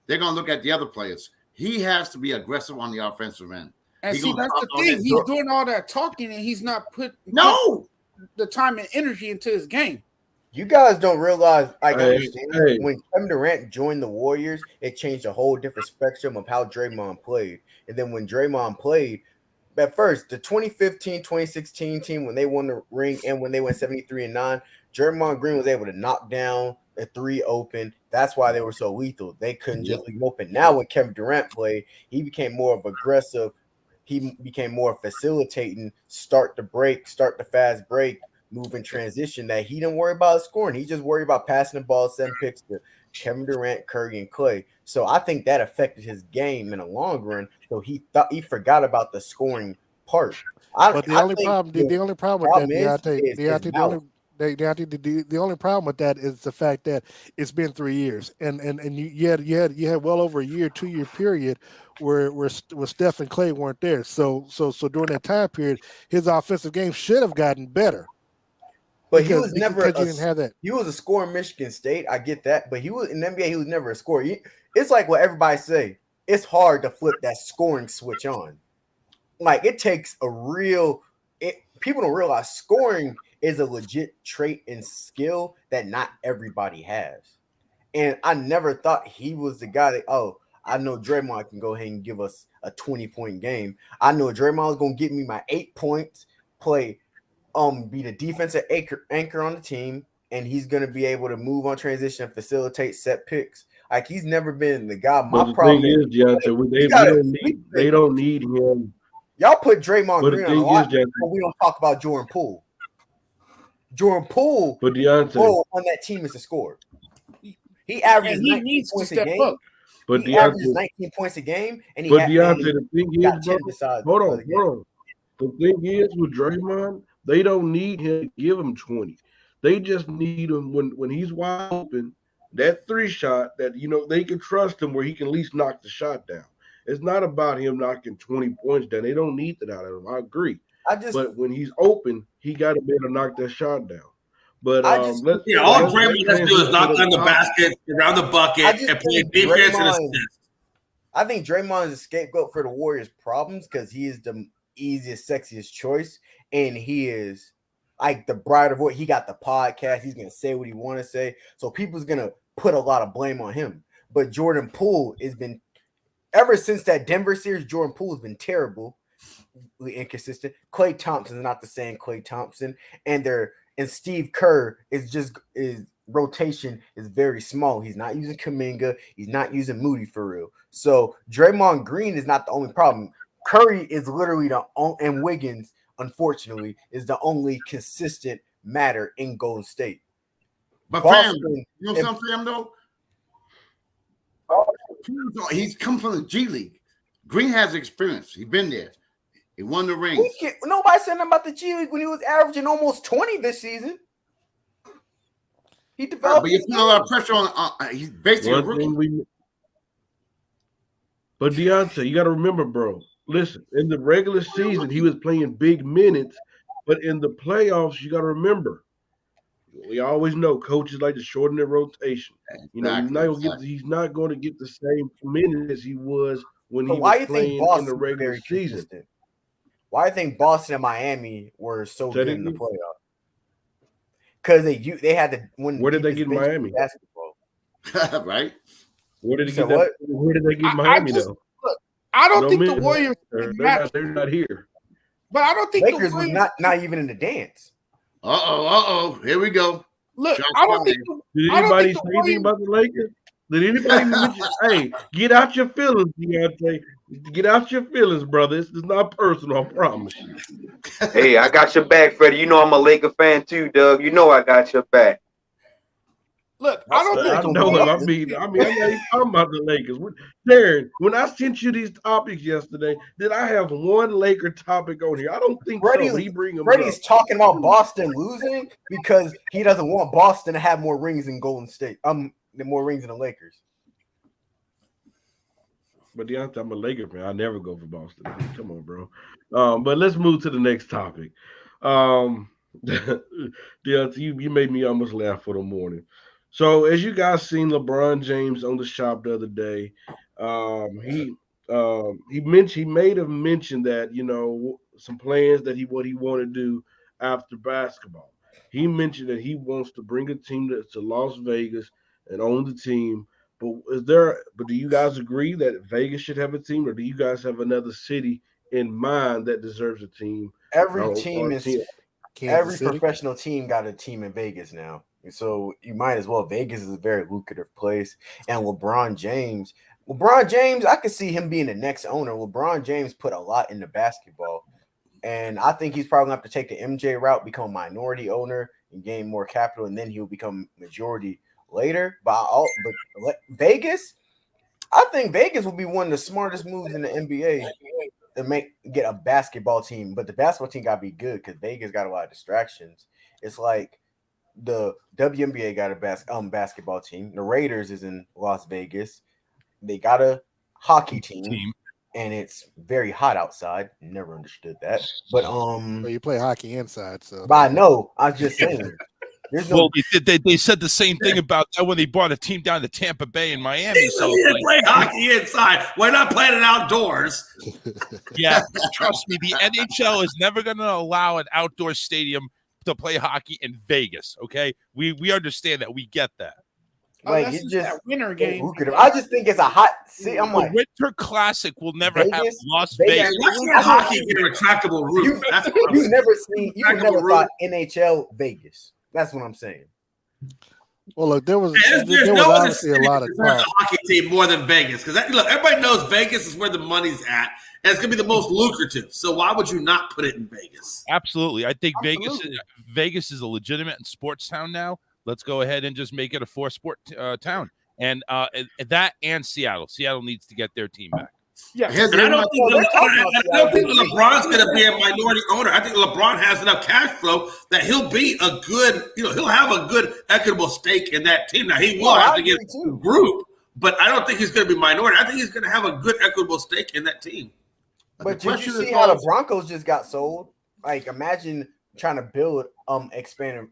They're going to look at the other players. He has to be aggressive on the offensive end. And see, that's the thing. He's doing all that talking and he's not putting the time and energy into his game. You guys don't realize, when Kevin Durant joined the Warriors, it changed a whole different spectrum of how Draymond played. And then when Draymond played, at first, the 2015-2016 team, when they won the ring and when they went 73-9, Draymond Green was able to knock down a 3 open. That's why they were so lethal. They couldn't just leave open. Now when Kevin Durant played, he became more of aggressive. He became more facilitating, start the fast break, move in transition, that he didn't worry about scoring. He just worried about passing the ball, 7 picks to Kevin Durant, Curry, and Clay. So I think that affected his game in the long run. So he forgot about the scoring part. The only problem with that is the fact that it's been 3 years, and you had well over a 2-year period where Steph and Clay weren't there. So during that time period, his offensive game should have gotten better. But he was never. He didn't have that. He was a scorer in Michigan State. I get that, but he was in the NBA. He was never a scorer. It's like what everybody say. It's hard to flip that scoring switch on. Like it takes a real. People don't realize scoring is a legit trait and skill that not everybody has. And I never thought he was the guy that. I know Draymond can go ahead and give us a 20-point game. I know Draymond is gonna give me my 8 points. Play. Be the defensive anchor on the team, and he's going to be able to move on transition, facilitate set picks. Like he's never been the guy. The problem is, Deontay, they don't need him. Y'all put Draymond Green on a lot, but we don't talk about Jordan Poole. Jordan Poole, but Deontay on that team is a scorer. He averages 19 points a game. But he averages 19 points a game, and Deontay, the thing is, hold on. The thing is with Draymond. They don't need him to give him 20. They just need him when he's wide open, that 3 shot that, they can trust him where he can at least knock the shot down. It's not about him knocking 20 points down. They don't need that out of him. I agree. But when he's open, he got to be able to knock that shot down. But all Draymond has to do is knock down the basket, around the bucket, and play defense and assist. I think Draymond is a scapegoat for the Warriors' problems because he is the easiest, sexiest choice, and he is like the bride of what he got the podcast. He's gonna say what he want to say, so people's gonna put a lot of blame on him. But Jordan Poole has been ever since that Denver series. Jordan Poole has been terrible, inconsistent. Klay Thompson is not the same Klay Thompson, and Steve Kerr is rotation is very small. He's not using Kuminga. He's not using Moody for real. So Draymond Green is not the only problem. Curry is literally and Wiggins, unfortunately, is the only consistent matter in Golden State. But Boston, fam, you know something, fam, though? He's come from the G League. Green has experience. He's been there. He won the ring. Nobody said nothing about the G League when he was averaging almost 20 this season. He developed. But you're putting a lot of pressure on. He's basically a rookie. But Deontay, you got to remember, bro. Listen, in the regular season, he was playing big minutes, but in the playoffs, you got to remember. We always know coaches like to shorten their rotation. You know, he's not going to get the same minutes he was when he was playing in the regular season. Consistent? Why do you think Boston and Miami were so good in the playoffs? Because they had to win. Where did they get Miami? Basketball. Right? Where did they get that? Where did they get Miami though? Look, I don't think the Warriors. They're not here. But I don't think Lakers was not even in the dance. Here we go. Look, I don't think. Did anybody say anything about the Lakers? Did anybody mention? Hey, get out your feelings, Deontay. Get out your feelings, brother. It's not personal, I promise you. Hey, I got your back, Freddie. You know I'm a Laker fan too, Doug. You know I got your back. Look, I don't think I know it. I mean, I know you talking about the Lakers. Darren, when I sent you these topics yesterday, did I have one Laker topic on here? I don't think so. He bring them Freddie's talking about Boston losing because he doesn't want Boston to have more rings than Golden State. More rings than the Lakers. But Deontay, I'm a Laker fan. I never go for Boston. Come on, bro. But let's move to the next topic. Deontay, you made me almost laugh for the morning. So as you guys seen LeBron James on the shop the other day, he made a mention that, you know, some plans that what he want to do after basketball. He mentioned that he wants to bring a team to Las Vegas and own the team. But do you guys agree that Vegas should have a team, or do you guys have another city in mind that deserves a team? Every professional team got a team in Vegas now. So you might as well. Vegas is a very lucrative place. And LeBron James, I could see him being the next owner. LeBron James put a lot into basketball. And I think he's probably going to have to take the MJ route, become a minority owner and gain more capital, and then he'll become majority later. But Vegas, I think Vegas will be one of the smartest moves in the NBA to get a basketball team. But the basketball team got to be good because Vegas got a lot of distractions. It's like the WNBA got a basketball team. The Raiders is in Las Vegas. They got a hockey team. And it's very hot outside. Never understood that. But well, you play hockey inside, so. But I know. I was just saying. They said the same thing about that when they brought a team down to Tampa Bay and Miami. So play hockey inside. Why not playing it outdoors? Yeah, trust me, the NHL is never going to allow an outdoor stadium to play hockey in Vegas. Okay, we understand that. We get that. Like it's just that winter game. I just think it's a hot city. I'm like, the Winter Classic will never Vegas, have Las Vegas. Hockey in a retractable roof. You never thought NHL Vegas. That's what I'm saying. Well, look, there was no obviously a lot of talk. The hockey team more than Vegas because look, everybody knows Vegas is where the money's at, and it's going to be the most lucrative. So why would you not put it in Vegas? Absolutely, I think Vegas is a legitimate sports town now. Let's go ahead and just make it a four-sport town, and that and Seattle. Seattle needs to get their team back. Yeah, and I don't think LeBron's going to be a minority owner. I think LeBron has enough cash flow that he'll be a good, he'll have a good equitable stake in that team. Now he will have to get a group, but I don't think he's going to be minority. I think he's going to have a good equitable stake in that team. But did you see how the Broncos just got sold? Like, imagine trying to build expansion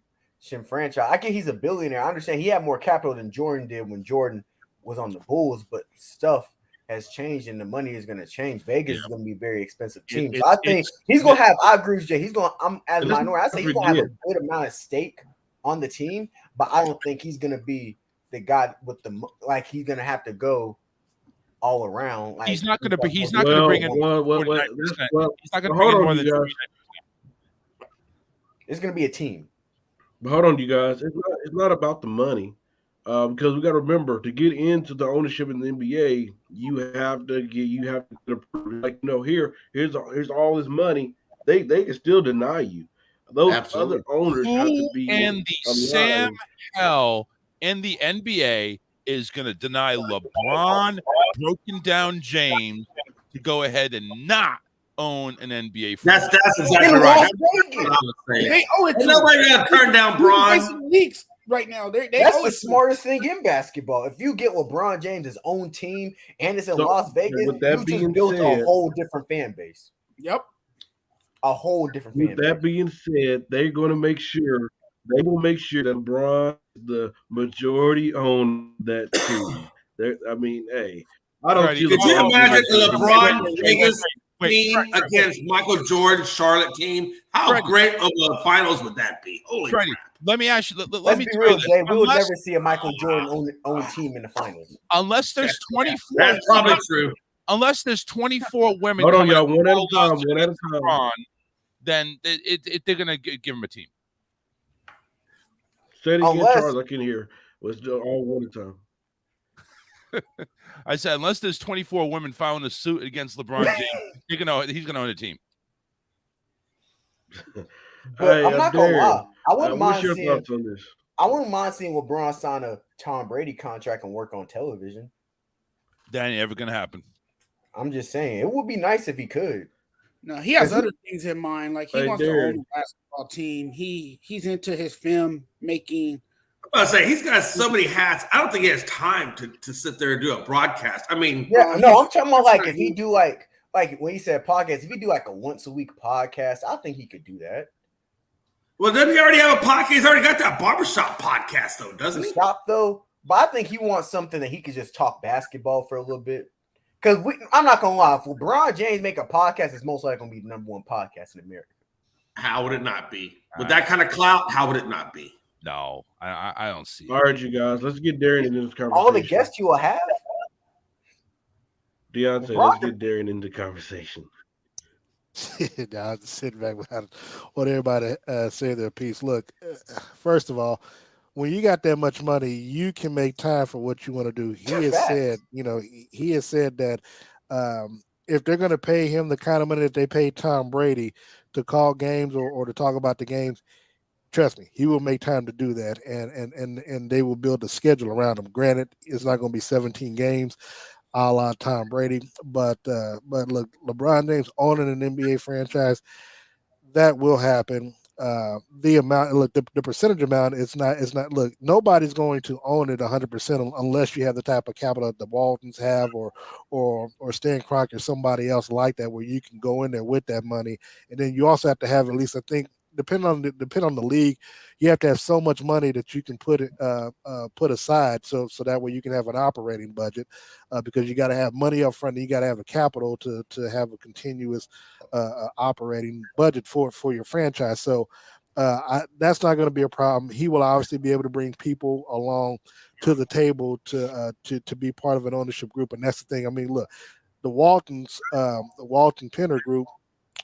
franchise. I get he's a billionaire. I understand he had more capital than Jordan did when Jordan was on the Bulls, but stuff has changed and the money is going to change. Vegas is going to be a very expensive team. It- So I think he's going to have. I agree with Jay. He's going. I'm as a Let's minority. I say he's not going to have a forget. good amount of stake on the team, but I don't think he's going to be the guy with the like. He's going to have to go all around. Like He's not going to be. He's not going to bring in. Well, 49%. He's not going to bring hold in on, more you than guys. 49%. It's going to be a team. But hold on, you guys. It's not about the money, because we got to remember to get into the ownership in the NBA, you have to get like here's all this money. They can still deny you. Those Absolutely. other owners have to Who be and the Sam Hell in the NBA is going to deny LeBron, broken down James, to go ahead and not own an NBA franchise? That's exactly In right. Las That's Vegas. what I was saying. They owe it to Ain't nobody gonna turn down Bron. Leaks right now. They That's owe the it to smartest thing in basketball. If you get LeBron James' own team and it's in So, Las Vegas, with that you being just built said- a whole different fan base. Yep. A whole different fan With base. that being said, they're going to make sure that LeBron is the majority on that team. I mean, hey, I don't see. Could you LeBron imagine being- a LeBron Vegas Wait, team Fred, against Michael Jordan Charlotte team? How Freddie. great of a finals would that be? Holy Freddie, crap! let me ask you. Let Let's me be tell real, you this. Jay. We would Unless- never see a Michael Jordan own team in the finals. Unless there's 24. That's probably true. Unless there's 24 women. Hold on, coming y'all. up One at a all time. us One at a against time. LeBron, then they're gonna give him a team. Say it again, Unless- Charles. I can hear. Let's do all one at a time. I said unless there's 24 women filing a suit against LeBron James, he's gonna own a team. But Hey, I'm not gonna Darren, lie. I wouldn't what's mind your seeing. thoughts on this? I wouldn't mind seeing LeBron sign a Tom Brady contract and work on television. That ain't ever gonna happen. I'm just saying it would be nice if he could. No, he has other things in mind. Like he Hey, wants Darren. to own a basketball team. He's into his film making. I was say he's got so many hats. I don't think he has time to sit there and do a broadcast. I mean, Yeah, no, I'm talking about like if he do like when he said podcast, if he do like a once a week podcast, I think he could do that. well, doesn't he already have a podcast? He's already got that barbershop podcast, though, doesn't he? Stop though, but I think he wants something that he could just talk basketball for a little bit. Because I'm not gonna lie, if LeBron James make a podcast, it's most likely gonna be the number one podcast in America. How would it not be? With that kind of clout, how would it not be? No, I don't see it. All right, you guys. Let's get Darren into this conversation. All the guests you will have. Deontay, let's get Darren into the conversation. Now I'm just sitting back without what everybody say their piece. Look, first of all, when you got that much money, you can make time for what you want to do. He has said, he has said that if they're going to pay him the kind of money that they paid Tom Brady to call games or to talk about the games, trust me, he will make time to do that, and they will build a schedule around him. Granted, it's not going to be 17 games, a la Tom Brady, but look, LeBron James owning an NBA franchise, that will happen. The amount, look, the percentage amount is not. Look, nobody's going to own it 100% unless you have the type of capital that the Waltons have, or Stan Kroenke or somebody else like that, where you can go in there with that money, and then you also have to have at least, I think, depending on the league, you have to have so much money that you can put aside, so that way you can have an operating budget, because you got to have money up front, and you got to have a capital to have a continuous operating budget for your franchise. So that's not going to be a problem. He will obviously be able to bring people along to the table to be part of an ownership group, and that's the thing. I mean, look, the Waltons, the Walton Penner Group,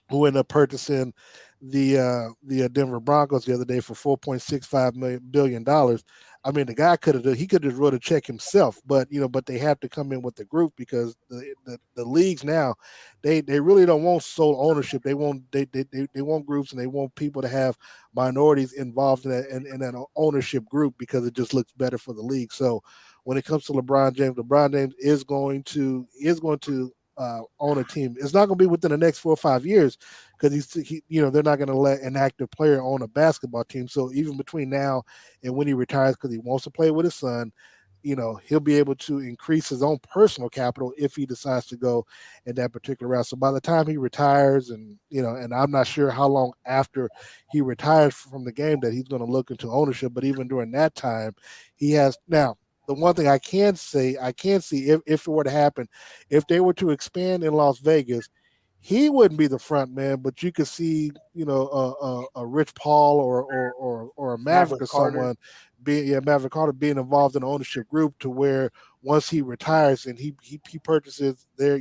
who ended up purchasing the Denver Broncos the other day for $4.65 billion. I mean, the guy could have wrote a check himself, but they have to come in with the group, because the leagues now, they really don't want sole ownership. They want groups, and they want people to have minorities involved in that ownership group, because it just looks better for the league. So when it comes to LeBron James is going to own a team. It's not going to be within the next 4 or 5 years, because they're not going to let an active player own a basketball team. So even between now and when he retires, because he wants to play with his son, he'll be able to increase his own personal capital if he decides to go in that particular route. So by the time he retires, and I'm not sure how long after he retires from the game that he's going to look into ownership, but even during that time, he has now. the one thing I can see if it were to happen, if they were to expand in Las Vegas, he wouldn't be the front man, but you could see, a Rich Paul or a Maverick or someone Maverick Carter being involved in the ownership group, to where once he retires and he purchases their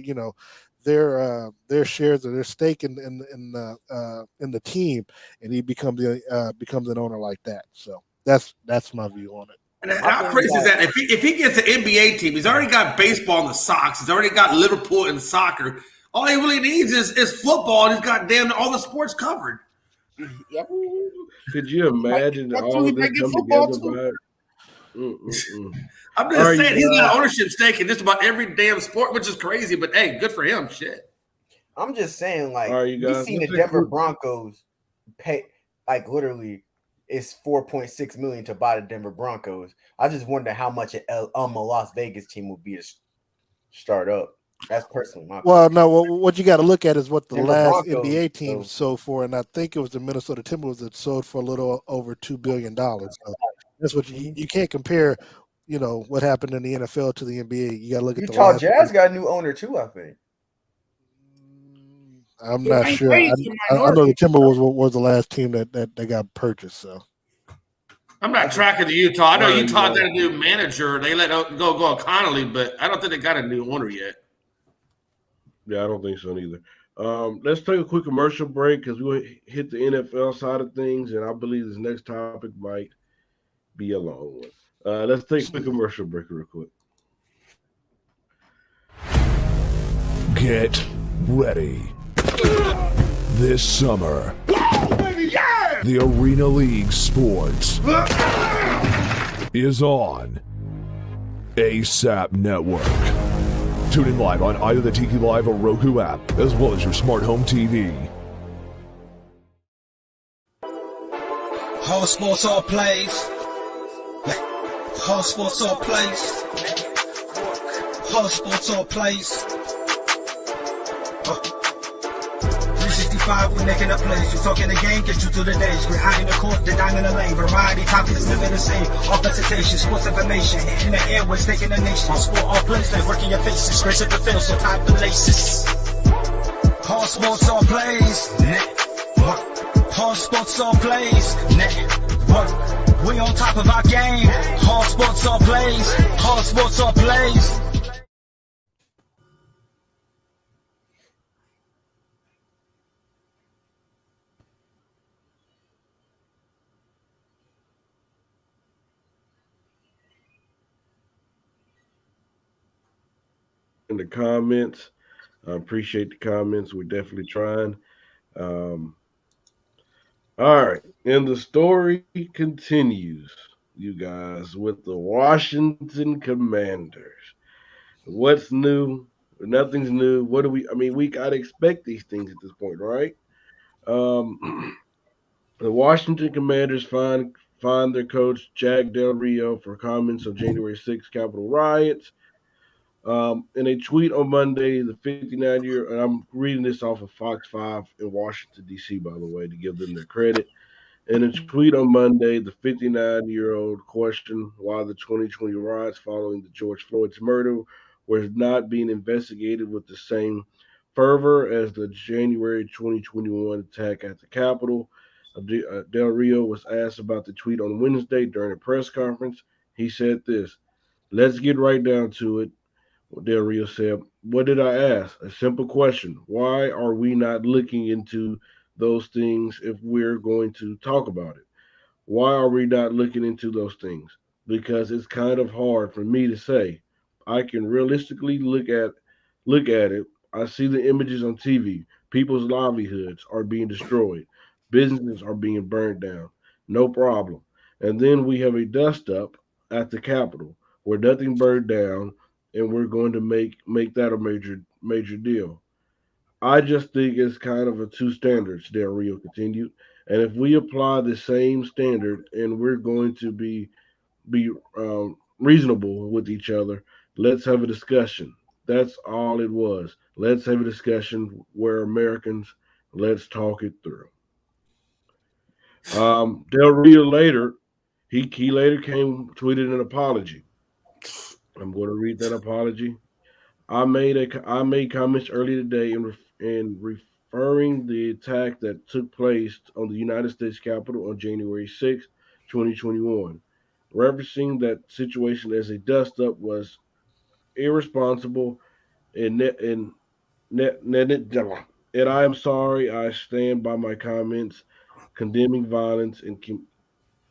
shares or their stake in the team, and he becomes an owner like that. So that's my view on it. And how crazy is that? If he gets an NBA team, he's already got baseball in the Sox. He's already got Liverpool in soccer. All he really needs is football, and he's got all the sports covered. Yep. Could you imagine all of this come together? I'm just saying, he's got ownership stake in just about every damn sport, which is crazy. But hey, good for him. Shit. I'm just saying, like, you seen the Denver Broncos pay, like, literally, it's $4.6 million to buy the Denver Broncos. I just wonder how much a Las Vegas team would be to start up. That's personally my. Well, no. What you got to look at is what the Denver last Broncos, NBA team sold for, and I think it was the Minnesota Timberwolves that sold for a little over $2 billion. So that's what you can't compare. What happened in the NFL to the NBA. You got to look at the Utah Jazz got a new owner too, I think. I'm not sure. I know the Timberwolves was the last team that got purchased. So I'm not tracking the Utah. I know Utah got a new manager. They let go Connolly, but I don't think they got a new owner yet. Yeah, I don't think so neither. Let's take a quick commercial break because we hit the NFL side of things, and I believe this next topic might be a long one. Let's take a quick commercial break real quick. Get ready. This summer, the Arena League Sports is on ASAP Network. Tune in live on either the Tiki Live or Roku app, as well as your smart home TV. Whole sports all plays. Whole sports all plays. Whole sports all plays. 365, we making a plays. You talking the game, get you to the days. We're high in the court, the dime in the lane. Variety, topics, living the same. All presentation, sports information. In the airways, taking the nation. Sport all plays, like working your faces. Grace at the field, so tie the laces. All sports all plays. Network. All sports all plays. Network. We on top of our game. All sports all plays. All sports all plays. In the comments. I appreciate the comments. We're definitely trying. All right. And the story continues, you guys, with the Washington Commanders. What's new? Nothing's new. We got to expect these things at this point, right? The Washington Commanders fined their coach, Jack Del Rio, for comments on January 6th Capitol riots. In a tweet on Monday, the 59-year, and I'm reading this off of Fox 5 in Washington, D.C., by the way, to give them their credit. In a tweet on Monday, the 59-year-old questioned why the 2020 riots following the George Floyd's murder were not being investigated with the same fervor as the January 2021 attack at the Capitol. Del Rio was asked about the tweet on Wednesday during a press conference. He said this, "Let's get right down to it." Del Rio said, "What did I ask? A simple question. Why are we not looking into those things if we're going to talk about it? Why are we not looking into those things? Because it's kind of hard for me to say. I can realistically look at it. I see the images on TV. People's livelihoods are being destroyed. Businesses are being burned down. No problem. And then we have a dust up at the Capitol where nothing burned down, and we're going to make that a major deal. I just think it's kind of a two standards," Del Rio continued. "And if we apply the same standard and we're going to be reasonable with each other, let's have a discussion. That's all it was. Let's have a discussion. We're Americans. Let's talk it through." Del Rio later, he later tweeted an apology. I'm going to read that apology. I made comments earlier today in referring the attack that took place on the United States Capitol on January 6, 2021. Referencing that situation as a dust-up was irresponsible and and I am sorry. I stand by my comments condemning violence and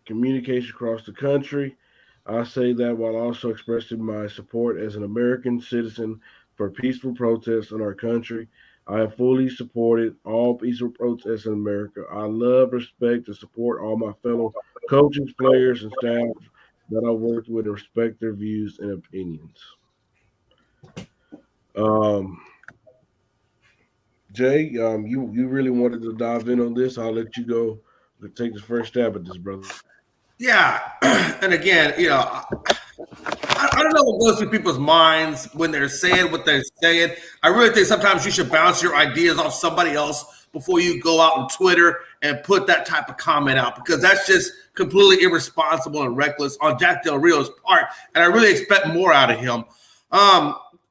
communication across the country. I say that while also expressing my support as an American citizen for peaceful protests in our country. I have fully supported all peaceful protests in America. I love, respect, and support all my fellow coaches, players, and staff that I worked with and respect their views and opinions. Jay, you really wanted to dive in on this. I'll let you go take the first stab at this, brother. Yeah. And again, I don't know what goes through people's minds when they're saying what they're saying. I really think sometimes you should bounce your ideas off somebody else before you go out on Twitter and put that type of comment out, because that's just completely irresponsible and reckless on Jack Del Rio's part. And I really expect more out of him.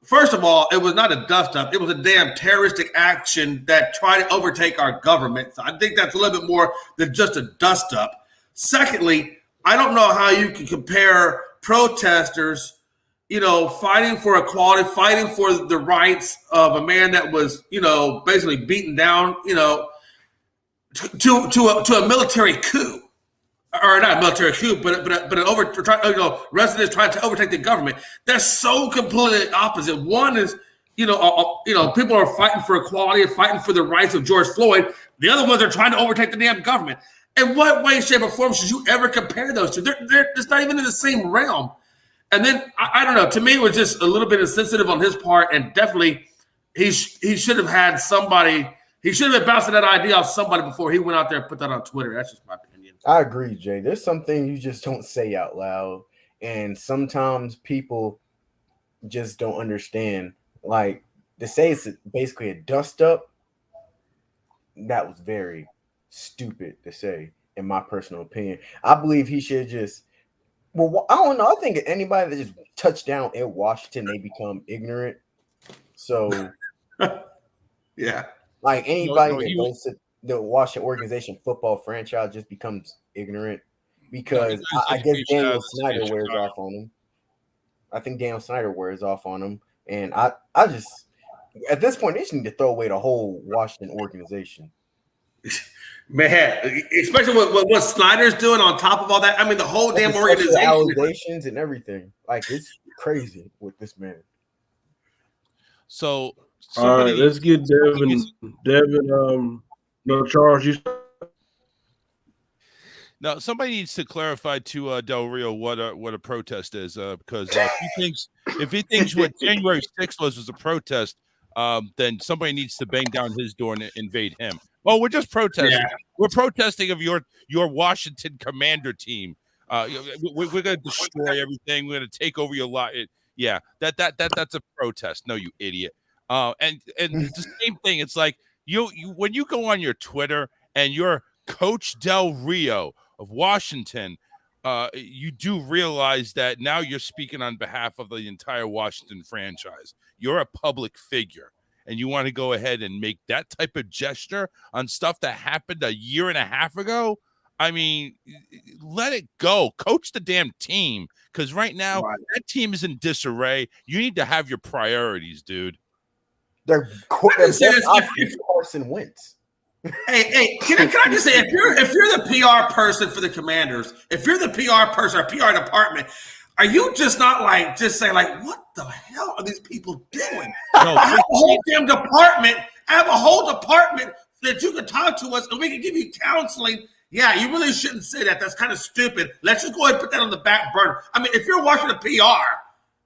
First of all, it was not a dust-up. It was a damn terroristic action that tried to overtake our government. So I think that's a little bit more than just a dust-up. Secondly, I don't know how you can compare protesters, fighting for equality, fighting for the rights of a man that was, basically beaten down, to a military coup. Or not a military coup, but residents trying to overtake the government. They're so completely opposite. One is, people are fighting for equality, fighting for the rights of George Floyd. The other ones are trying to overtake the damn government. In what way, shape, or form should you ever compare those two? They're just not even in the same realm. And then I don't know. To me, it was just a little bit insensitive on his part, and definitely he should have had somebody. He should have been bouncing that idea off somebody before he went out there and put that on Twitter. That's just my opinion. I agree, Jay. There's something you just don't say out loud. And sometimes people just don't understand. Like, to say it's basically a dust-up, that was very stupid to say, in my personal opinion. I believe he should just – well, I don't know. I think anybody that just touched down in Washington, they become ignorant. So – yeah. Like, anybody that goes to the Washington organization football franchise just becomes ignorant, because I guess Daniel Snyder wears off on him. I think Daniel Snyder wears off on him. And I just – at this point, they just need to throw away the whole Washington organization. Man, especially with what Snyder's doing on top of all that. I mean, the whole damn organization. Allegations and everything. Like, it's crazy with this man. So, all right, let's get Devin. No, Charles, you. Now, somebody needs to clarify to Del Rio what a protest is, because if he thinks what January 6th was a protest, then somebody needs to bang down his door and invade him. Well, we're just protesting. Yeah. We're protesting of your Washington Commander team. We're going to destroy everything. We're going to take over your lot. Yeah, that's a protest. No, you idiot. And the same thing. It's like you when you go on your Twitter and you're Coach Del Rio of Washington, you do realize that now you're speaking on behalf of the entire Washington franchise. You're a public figure, and you want to go ahead and make that type of gesture on stuff that happened a year and a half ago. I mean, let it go. Coach the damn team, because right now that team is in disarray. You need to have your priorities, dude. They're Carson Wentz. Hey, can I just say, if you're the PR person for the Commanders, if you're the PR person or PR department, are you just not like just saying like, what the hell are these people doing? No, I have a whole damn department. I have a whole department that you can talk to us and we can give you counseling. Yeah, you really shouldn't say that. That's kind of stupid. Let's just go ahead and put that on the back burner. I mean, if you're watching the PR,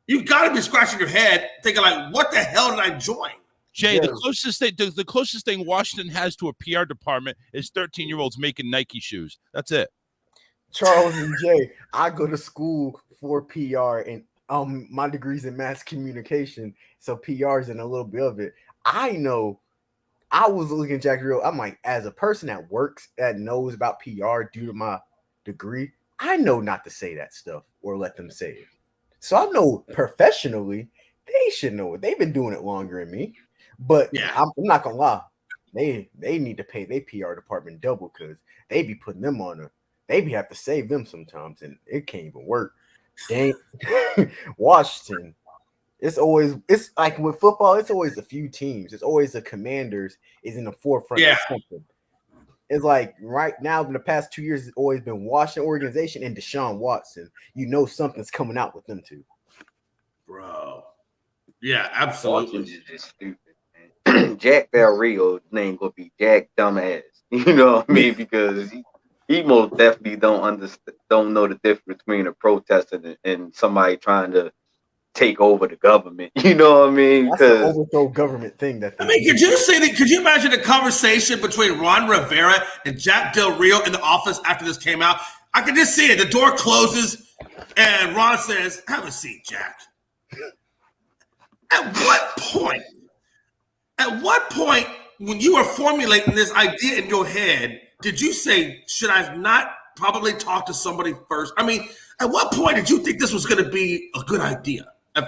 you've got to be scratching your head thinking like, what the hell did I join? Jay, the closest thing Washington has to a PR department is 13-year-olds making Nike shoes. That's it. Charles and Jay, I go to school for PR, and my degree's in mass communication, so PR's in a little bit of it. I know. I was looking at Jack Real. I'm like, as a person that works, that knows about PR due to my degree, I know not to say that stuff or let them say it. So I know professionally they should know it. They've been doing it longer than me. But I'm not gonna lie, they need to pay their PR department double because they be putting them on they be have to save them sometimes, and it can't even work. Dang, Washington. It's like with football, it's always a few teams. It's always the Commanders is in the forefront of something. It's like right now, in the past 2 years, it's always been Washington organization and Deshaun Watson. You know something's coming out with them too. Bro. Yeah, absolutely. Washington's just stupid, Jack Del Rio's name gonna be Jack Dumbass. You know what I mean? Because he most definitely don't know the difference between a protester and somebody trying to take over the government. You know what I mean? That's an overthrow government thing. Could you imagine a conversation between Ron Rivera and Jack Del Rio in the office after this came out? I can just see it. The door closes and Ron says, "Have a seat, Jack." At what point when you were formulating this idea in your head, did you say, should I not probably talk to somebody first? I mean, at what point did you think this was going to be a good idea? And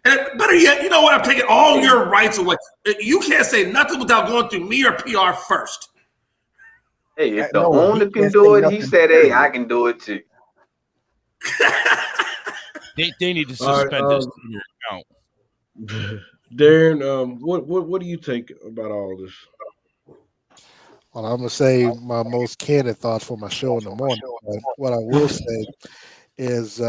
better yet, you know what? I'm taking all your rights away. You can't say nothing without going through me or PR first. Hey, if the owner can do it, he said, "Hey, I can do it too." They need to suspend this account. Darren, what do you think about all this? Well, I'm gonna say my most candid thoughts for my show in the morning. But what I will say is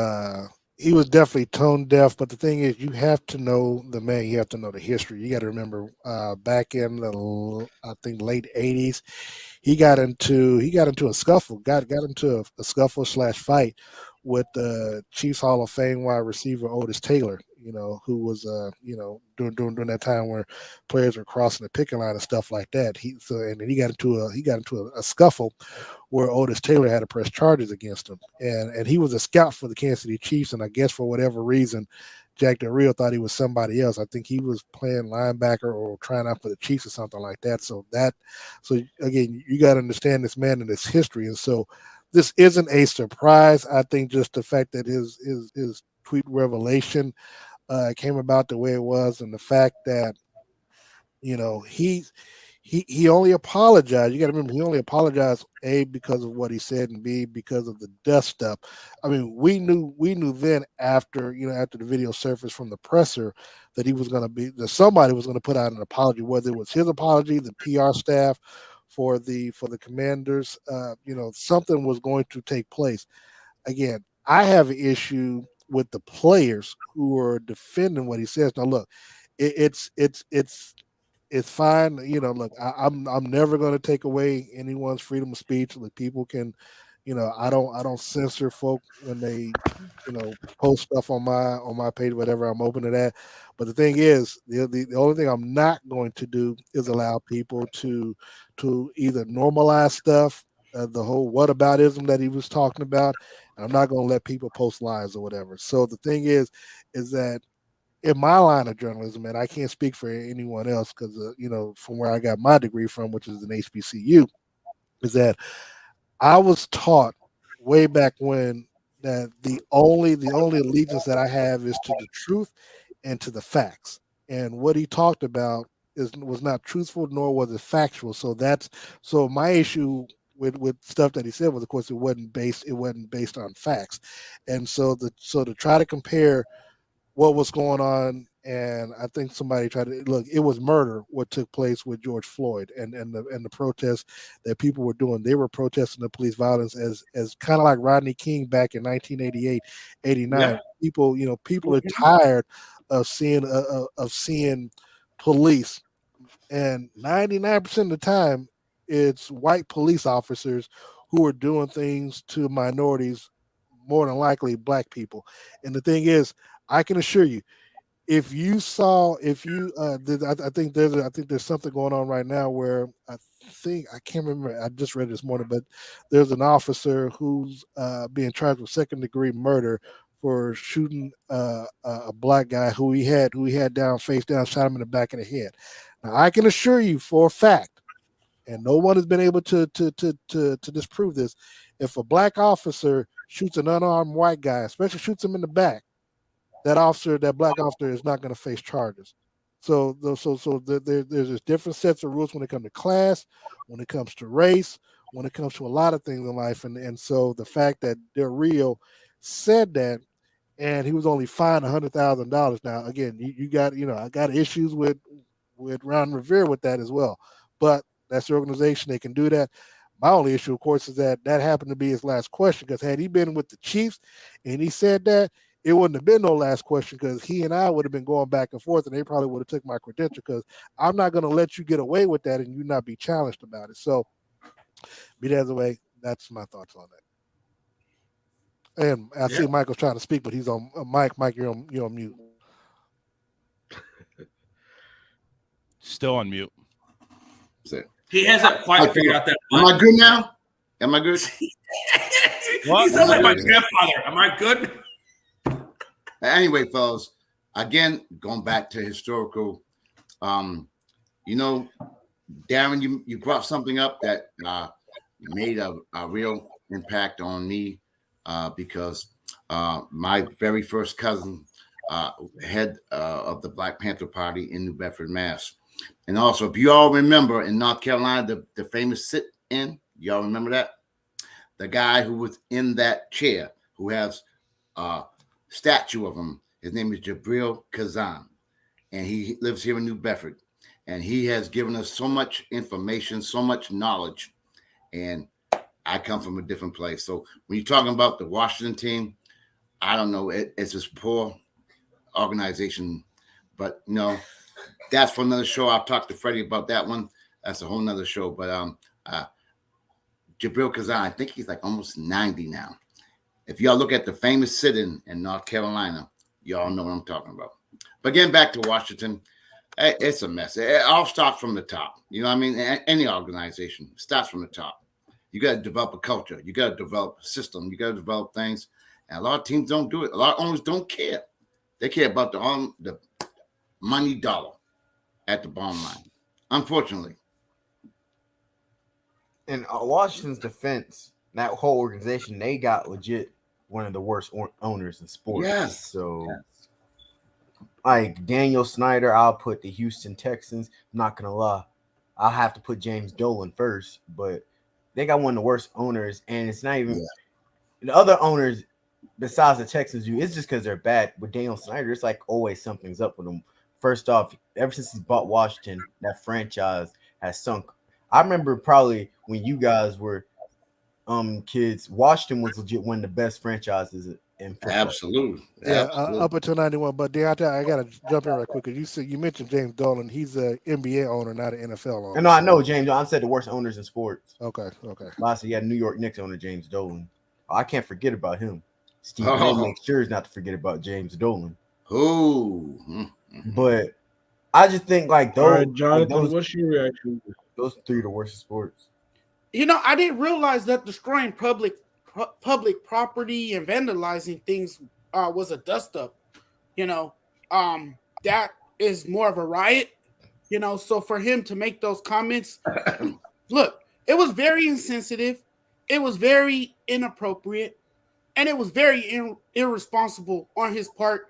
he was definitely tone deaf. But the thing is, you have to know the man. You have to know the history. You got to remember back in the late '80s, he got into a scuffle. Got into a scuffle / fight with the Chiefs Hall of Fame wide receiver Otis Taylor. Who was during that time where players were crossing the picket line and stuff like that. He got into a scuffle where Otis Taylor had to press charges against him, and he was a scout for the Kansas City Chiefs, and I guess for whatever reason, Jack Del Rio thought he was somebody else. I think he was playing linebacker or trying out for the Chiefs or something like that. So again, you got to understand this man and his history, and so this isn't a surprise. I think just the fact that his tweet revelation came about the way it was, and the fact that he only apologized. You got to remember, he only apologized A, because of what he said, and B, because of the dust up. I mean, we knew then after the video surfaced from the presser that somebody was going to put out an apology, whether it was his apology, the PR staff for the Commanders. Something was going to take place. Again, I have an issue with the players who are defending what he says. Now, look, it's fine. Look, I'm never going to take away anyone's freedom of speech. Like, people can, I don't censor folk when they, post stuff on my page, whatever. I'm open to that. But the thing is, the only thing I'm not going to do is allow people to either normalize stuff, the whole whataboutism that he was talking about. I'm not going to let people post lies or whatever. So the thing is that in my line of journalism, and I can't speak for anyone else because, from where I got my degree from, which is an HBCU, is that I was taught way back when that the only allegiance that I have is to the truth and to the facts. And what he talked about was not truthful, nor was it factual. So my issue with stuff that he said was, of course, it wasn't based on facts. And so to try to compare what was going on, and I think somebody tried to look, it was murder what took place with George Floyd and the protests that people were doing. They were protesting the police violence as kind of like Rodney King back in 1988, 89. Yeah. People are tired of seeing police, and 99% of the time it's white police officers who are doing things to minorities, more than likely black people. And the thing is, I can assure you, I think there's something going on right now where I can't remember. I just read it this morning, but there's an officer who's being charged with second-degree murder for shooting a black guy who he had down, face down, shot him in the back of the head. Now, I can assure you for a fact, and no one has been able to disprove this, if a black officer shoots an unarmed white guy, especially shoots him in the back, that black officer is not going to face charges. So there's just different sets of rules when it comes to class, when it comes to race, when it comes to a lot of things in life. And so the fact that Del Rio said that, and he was only fined $100,000. Now, again, you got, I got issues with Ron Rivera with that as well. But that's the organization. They can do that. My only issue, of course, is that happened to be his last question, because had he been with the Chiefs and he said that, it wouldn't have been no last question, because he and I would have been going back and forth, and they probably would have took my credential, because I'm not going to let you get away with that and you not be challenged about it. So, be that the way, that's my thoughts on that. And I see Michael's trying to speak, but he's on Mike, you're on mute. Still on mute. He hasn't quite figured out that. Am I good now? Am I good? What? You sound like my grandfather. Am I good? Anyway, fellas, again, going back to historical, Darren, you brought something up that made a real impact on me because my very first cousin, head of the Black Panther Party in New Bedford, Mass. And also, if you all remember in North Carolina, the famous sit-in, y'all remember that? The guy who was in that chair, who has statue of him. His name is Jabril Kazan, and he lives here in New Bedford. And he has given us so much information, so much knowledge. And I come from a different place. So when you're talking about the Washington team, I don't know. It's this poor organization. But, that's for another show. I'll talk to Freddie about that one. That's a whole nother show. But Jabril Kazan, I think he's like almost 90 now. If y'all look at the famous sit-in in North Carolina, y'all know what I'm talking about. But getting back to Washington, it's a mess. It all starts from the top. You know what I mean? Any organization starts from the top. You got to develop a culture. You got to develop a system. You got to develop things. And a lot of teams don't do it. A lot of owners don't care. They care about the money dollar at the bottom line, unfortunately. In Washington's defense, that whole organization, they got legit one of the worst owners in sports. Yes. So, like Daniel Snyder, I'll put the Houston Texans. I'm not going to lie. I'll have to put James Dolan first, but they got one of the worst owners, and it's not even the other owners besides the Texans. It's just because they're bad. With Daniel Snyder, it's like always something's up with him. First off, ever since he's bought Washington, that franchise has sunk. I remember probably when you guys were kids, Washington was legit one of the best franchises in football. Absolutely. Yeah, up until 91. But Deontay, I gotta jump in right quick, because you mentioned James Dolan. He's an NBA owner, not an NFL owner. No, I know James. I said the worst owners in sports. Okay. Last year, New York Knicks owner James Dolan. I can't forget about him. Steve Nash makes sure not to forget about James Dolan. But I just think like those. All right, Jonathan, what's your reaction? Those three are the worst in sports. I didn't realize that destroying public property and vandalizing things was a dust up. That is more of a riot. So for him to make those comments, look, it was very insensitive, it was very inappropriate, and it was very irresponsible on his part.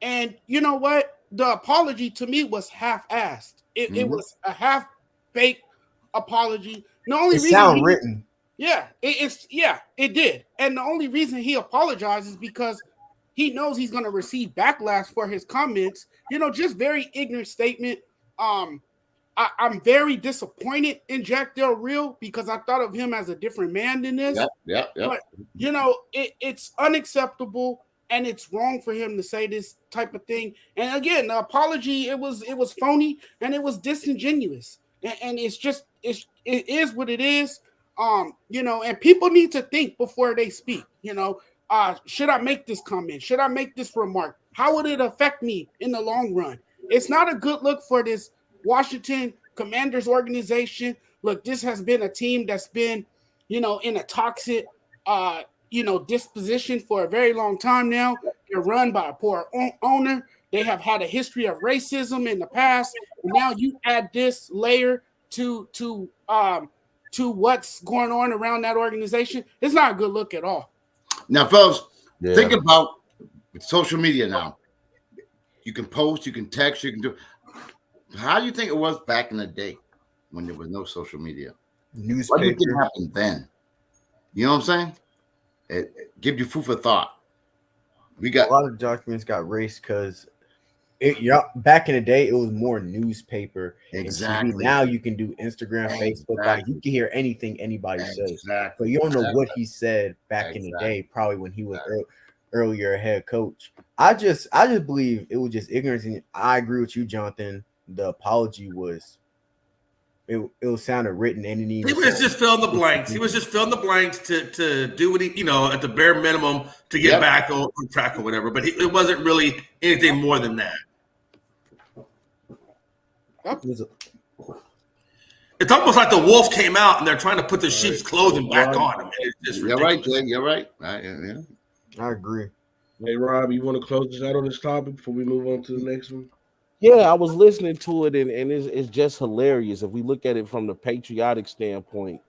And you know what? The apology to me was half-assed. It was a half-baked apology. The only reason sound written. Yeah, it did. And the only reason he apologizes is because he knows he's going to receive backlash for his comments. Just very ignorant statement. I'm very disappointed in Jack Del Rio because I thought of him as a different man than this. Yep. But it's unacceptable, and it's wrong for him to say this type of thing. And again, the apology, it was phony and it was disingenuous. And it's just it is what it is. And people need to think before they speak. Should I make this comment? Should I make this remark? How would it affect me in the long run? It's not a good look for this Washington Commanders organization. Look, this has been a team that's been, in a toxic, disposition for a very long time now. They're run by a poor owner. They have had a history of racism in the past. And now you add this layer to what's going on around that organization. It's not a good look at all. Now, fellas, think about social media now. You can post, you can text, you can do. How do you think it was back in the day when there was no social media? Newspaper. What do you think happened then? You know what I'm saying? It gives you food for thought. We got a lot of documents got erased because back in the day it was more newspaper. Exactly. And TV. Now you can do Instagram, Facebook. Like you can hear anything anybody says. But you don't know what he said back in the day. Probably when he was earlier head coach. I just believe it was just ignorance. And I agree with you, Jonathan. The apology was. It sounded written and he was just filling the blanks. He was just filling the blanks to do what he, at the bare minimum to get back on track or whatever. But it wasn't really anything more than that. It's almost like the wolf came out and they're trying to put the sheep's clothing back on him. It's just You're right, Jay. You're right. Yeah. I agree. Hey, Rob, you want to close this out on this topic before we move on to the next one? Yeah, I was listening to it, and it's just hilarious. If we look at it from the patriotic standpoint,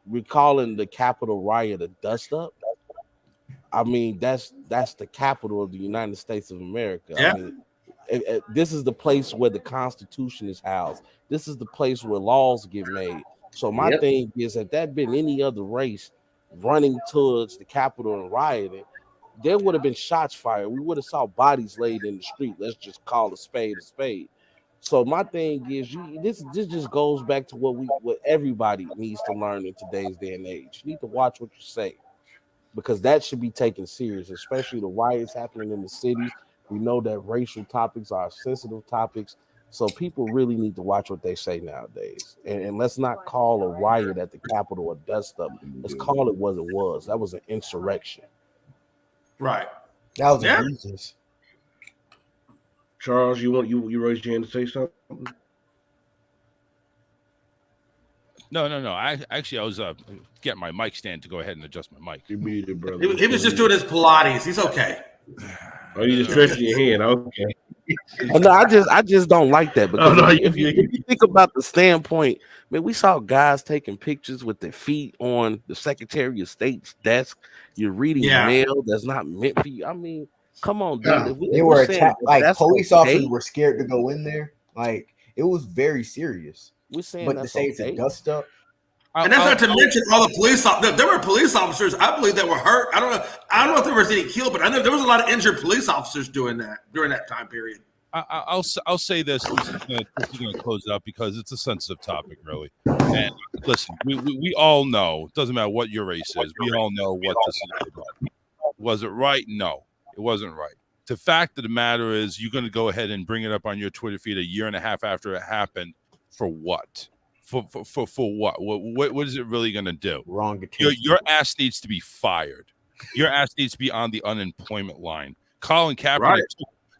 we're calling the Capitol riot a dust-up. I mean, that's the capital of the United States of America. Yeah. I mean, this is the place where the Constitution is housed. This is the place where laws get made. So my thing is, had that been any other race running towards the Capitol and rioting, there would have been shots fired. We would have saw bodies laid in the street. Let's just call a spade a spade. So my thing is, this just goes back to what everybody needs to learn in today's day and age. You need to watch what you say, because that should be taken serious, especially the riots happening in the cities. We know that racial topics are sensitive topics, so people really need to watch what they say nowadays. And let's not call a riot at the Capitol a dust-up. Let's call it what it was. That was an insurrection. Right. That was Jesus. Charles, you raised your hand to say something? No. I was getting my mic stand to go ahead and adjust my mic. You muted, brother. He was just doing his Pilates. He's okay. Oh, you just stretching your hand? Okay. No, I just don't like that, because if you think about the standpoint, man, we saw guys taking pictures with their feet on the Secretary of State's desk. You're reading mail that's not meant for you. I mean, come on, dude. They were attacked. Like police officers were scared to go in there. Like it was very serious. We're saying, but to say it's a dust up. And that's not to mention all the police officers. There were police officers, I believe, that were hurt. I don't know if there was any killed, but I know there was a lot of injured police officers during that time period. I'll say this. This is going to close it up because it's a sensitive topic, really. And listen, we all know. It doesn't matter what your race is. We all know what this is about. Was it right? No, it wasn't right. The fact of the matter is, you're going to go ahead and bring it up on your Twitter feed a year and a half after it happened. For what? For what? What is it really going to do? Wrong. Your ass needs to be fired. Your ass needs to be on the unemployment line. Colin Kaepernick. Right.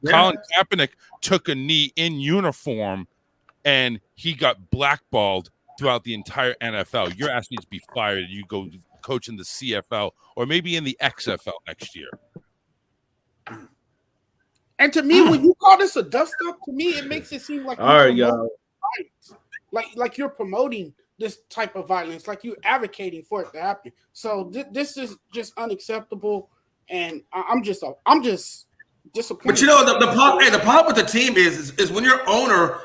Colin Kaepernick took a knee in uniform, and he got blackballed throughout the entire NFL. Your ass needs to be fired. You go coach in the CFL or maybe in the XFL next year. And to me, when you call this a dust up, to me it makes it seem like all right, y'all. Like you're promoting this type of violence, like you're advocating for it to happen. So this is just unacceptable, and I'm just disappointed. But the problem with the team is when your owner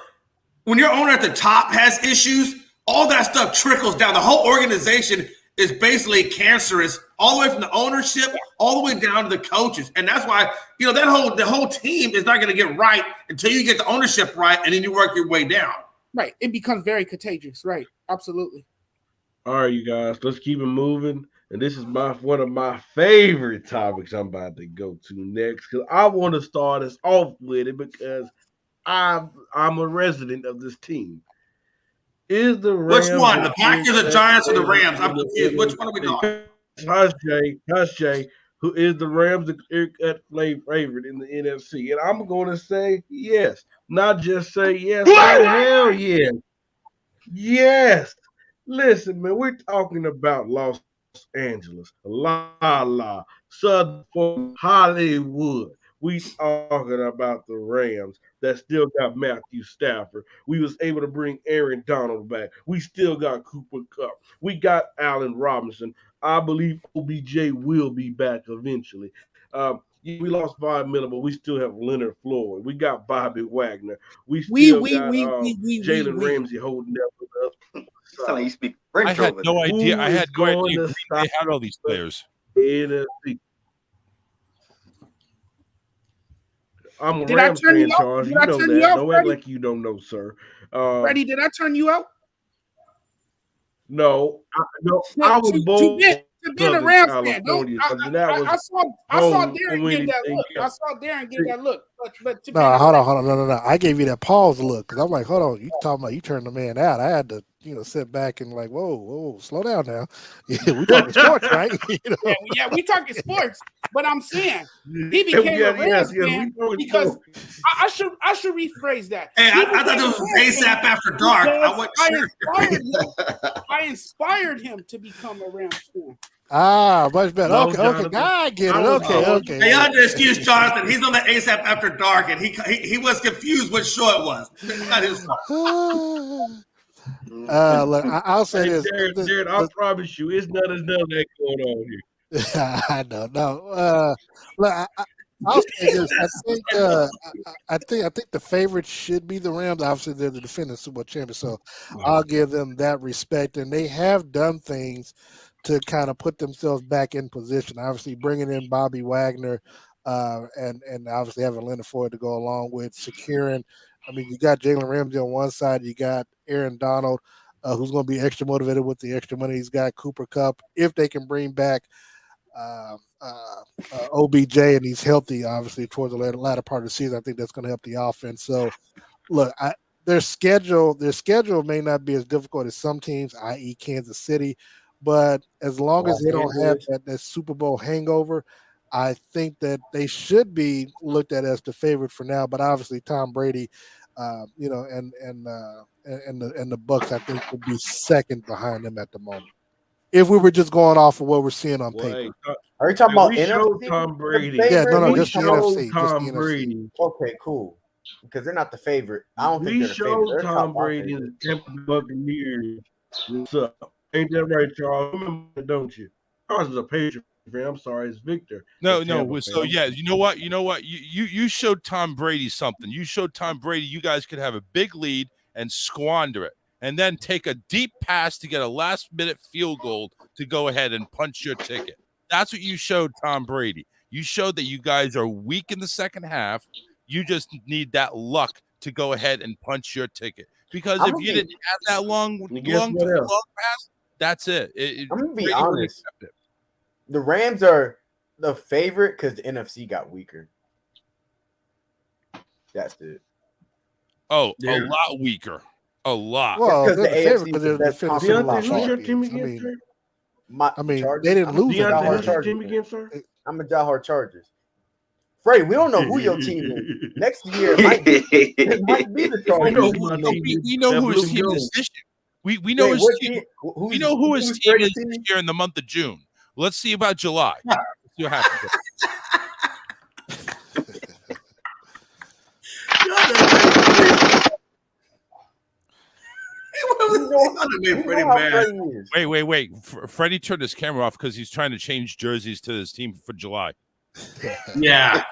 at the top has issues, all that stuff trickles down. The whole organization is basically cancerous, all the way from the ownership all the way down to the coaches, and that's why the whole team is not going to get right until you get the ownership right, and then you work your way down. Right, it becomes very contagious. Right, absolutely. All right, you guys, let's keep it moving. And this is one of my favorite topics I'm about to go to next, because I want to start us off with it because I'm a resident of this team. Is the Rams? Which one? The Packers, the Giants, or the Rams? I'm confused. Which one are we talking? Hush, Jay. Who is the Rams the clear-cut favorite in the NFC? And I'm going to say yes. Not just say yes, but hell yes. Yes. Listen, man, we're talking about Los Angeles, Southern Hollywood. We talking about the Rams that still got Matthew Stafford. We was able to bring Aaron Donald back. We still got Cooper Kupp. We got Allen Robinson. I believe OBJ will be back eventually. We lost 5 million, but we still have Leonard Floyd. We got Bobby Wagner. We still got Jalen Ramsey holding that with us. Sound like you speak French. I had no idea. I had no idea to they had all these players. NFC. I'm a Did I Rams turn fan, you out? Charles. Did You I know turn that. you out, Don't act Freddie? like you don't know, sir. Freddie, did I turn you out? No, I was born to being a Rams fan. I saw Darren get that look. I saw Darren get that look. But to No, hold on. No. I gave you that pause look because I'm like, hold on. You talking about you turned the man out? I had to, sit back and like, whoa, slow down now. Yeah, we talking sports, right? Yeah, we talking sports. But I'm saying he became a Rams fan because I should rephrase that. Hey, I thought it was ASAP After Dark. I inspired him to become a Rams fan. Much better. Okay, I get it. Okay. Hey, y'all have to excuse Jonathan. He's on the ASAP After Dark, and he was confused which show it was. Not his fault. Look, I'll say this. Darren, I promise you, it's none of that going on here. I don't know. Look, I'll say this. I think the favorites should be the Rams. Obviously, they're the defending Super Bowl champions, so I'll give them that respect. And they have done things to kind of put themselves back in position. Obviously, bringing in Bobby Wagner, and obviously having Leonard Floyd to go along with securing. I mean, you got Jalen Ramsey on one side, you got Aaron Donald, who's going to be extra motivated with the extra money. He's got Cooper Kupp. If they can bring back OBJ and he's healthy, obviously, towards the latter part of the season, I think that's going to help the offense. So, look, their schedule may not be as difficult as some teams, i.e. Kansas City, but as long as they don't have that Super Bowl hangover, I think that they should be looked at as the favorite for now. But obviously, Tom Brady, and the Bucs, I think, would be second behind them at the moment. If we were just going off of what we're seeing on paper. Are you talking about NFC? Tom Brady. Yeah, no, just the NFC. Tom Brady. Okay, cool. Because they're not the favorite. I don't think they're the favorite. We showed Tom Brady and the Tampa Buccaneers. What's up? Ain't that right, Charles? Remember, don't you? Charles is a Patriot fan. I'm sorry, it's Victor. No. So yeah, you know what? You showed Tom Brady something. You showed Tom Brady you guys could have a big lead and squander it, and then take a deep pass to get a last-minute field goal to go ahead and punch your ticket. That's what you showed Tom Brady. You showed that you guys are weak in the second half. You just need that luck to go ahead and punch your ticket. Because if you didn't have that long pass, that's it. I'm gonna be honest. The Rams are the favorite because the NFC got weaker. That's it. Oh, yeah. A lot weaker. A lot. Well, because they're the favorite because they're the Deontay, who's your team again, sir? I mean, they didn't lose. Deontay, who's your team again, sir? I'm a diehard Chargers. Freddie, we don't know who your team is. Next year, it might be the Chargers. We know who his team is this year. We know his team. We know who his team is this year in the month of June. Let's see about July. Let's see what happens. Wait. Freddie turned his camera off because he's trying to change jerseys to his team for July. Yeah.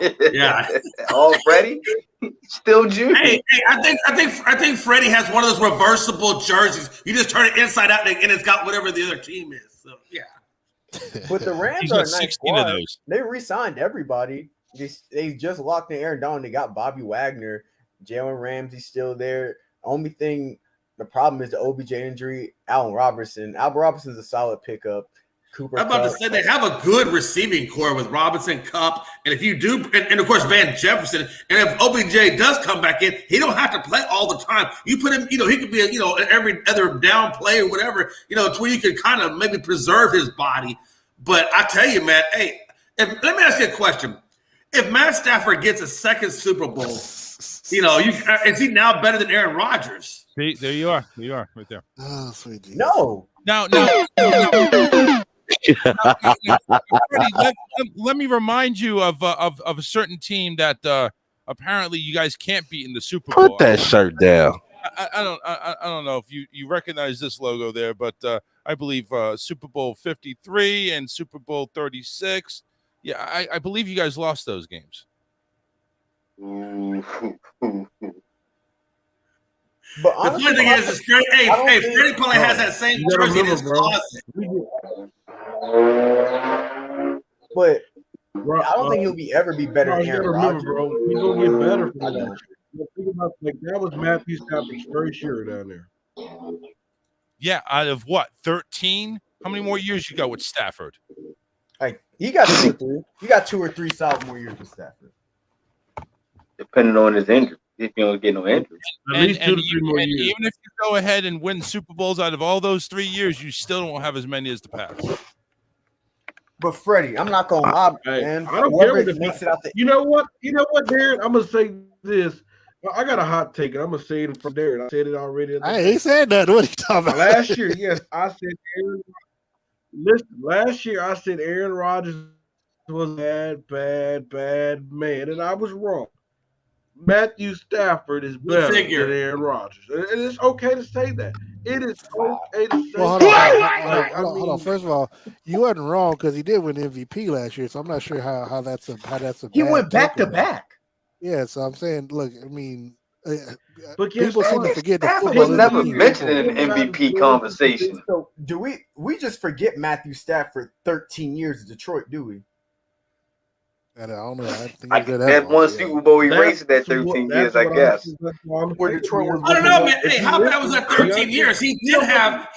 Oh, Freddie, still June. Hey, I think Freddie has one of those reversible jerseys. You just turn it inside out and it's got whatever the other team is. So yeah. But the Rams are nice squad. They re-signed everybody. They just locked in Aaron Donald. They got Bobby Wagner, Jalen Ramsey's still there. Only thing, the problem is the OBJ injury. Allen Robinson's a solid pickup. Cooper I'm about to say they have a good receiving core with Robinson, Kupp, and if you do, and of course Van Jefferson, and if OBJ does come back in, he don't have to play all the time. You put him, he could be, every other down play or whatever, to where you can kind of maybe preserve his body. But I tell you, man, hey, let me ask you a question: if Matt Stafford gets a second Super Bowl, is he now better than Aaron Rodgers? See, there you are. You are right there. Oh, sweet Jesus. No. Freddie, let me remind you of a certain team that apparently you guys can't beat in the Super Bowl. Put that shirt down. I don't know if you recognize this logo there, but I believe Super Bowl 53 and Super Bowl 36. Yeah, I believe you guys lost those games. But the funny thing is Freddie probably has that same jersey in his closet. But I don't think he'll ever be better than Aaron Rodgers. Bro, he's gonna get better from that. Think about that was Matthew Stafford's first year down there. Yeah, out of what 13? How many more years you got with Stafford? Like he got 2 or 3. You got 2 or 3 solid more years with Stafford. Depending on his injury, if you don't get no injury. At least 2 to 3 more years. Even if you go ahead and win Super Bowls out of all those 3 years, you still don't have as many as the past. But Freddie, I'm not gonna lie, man. I don't care what makes it out there. You know what, Darren? I'm gonna say this. I got a hot take, and I'm gonna say it from Darren. I said it already. I ain't said nothing. What are you talking about? Last year, yes, I said Aaron. Listen, last year I said Aaron Rodgers was a bad man, and I was wrong. Matthew Stafford is better than Aaron Rodgers, and it's okay to say that. It is okay to say. Well, hold on. First of all, you wasn't wrong because he did win MVP last year, so I'm not sure how that's a He went back to back. Yeah, so I'm saying, look, I mean, but people seem to forget that Stafford was never mentioned in an MVP conversation. So do we just forget Matthew Stafford 13 years in Detroit, do we? I don't know. I think that one Super Bowl erased that 13 years, I guess. Where Detroit was. I don't know, man. Hey, how about was that 13 years? He did have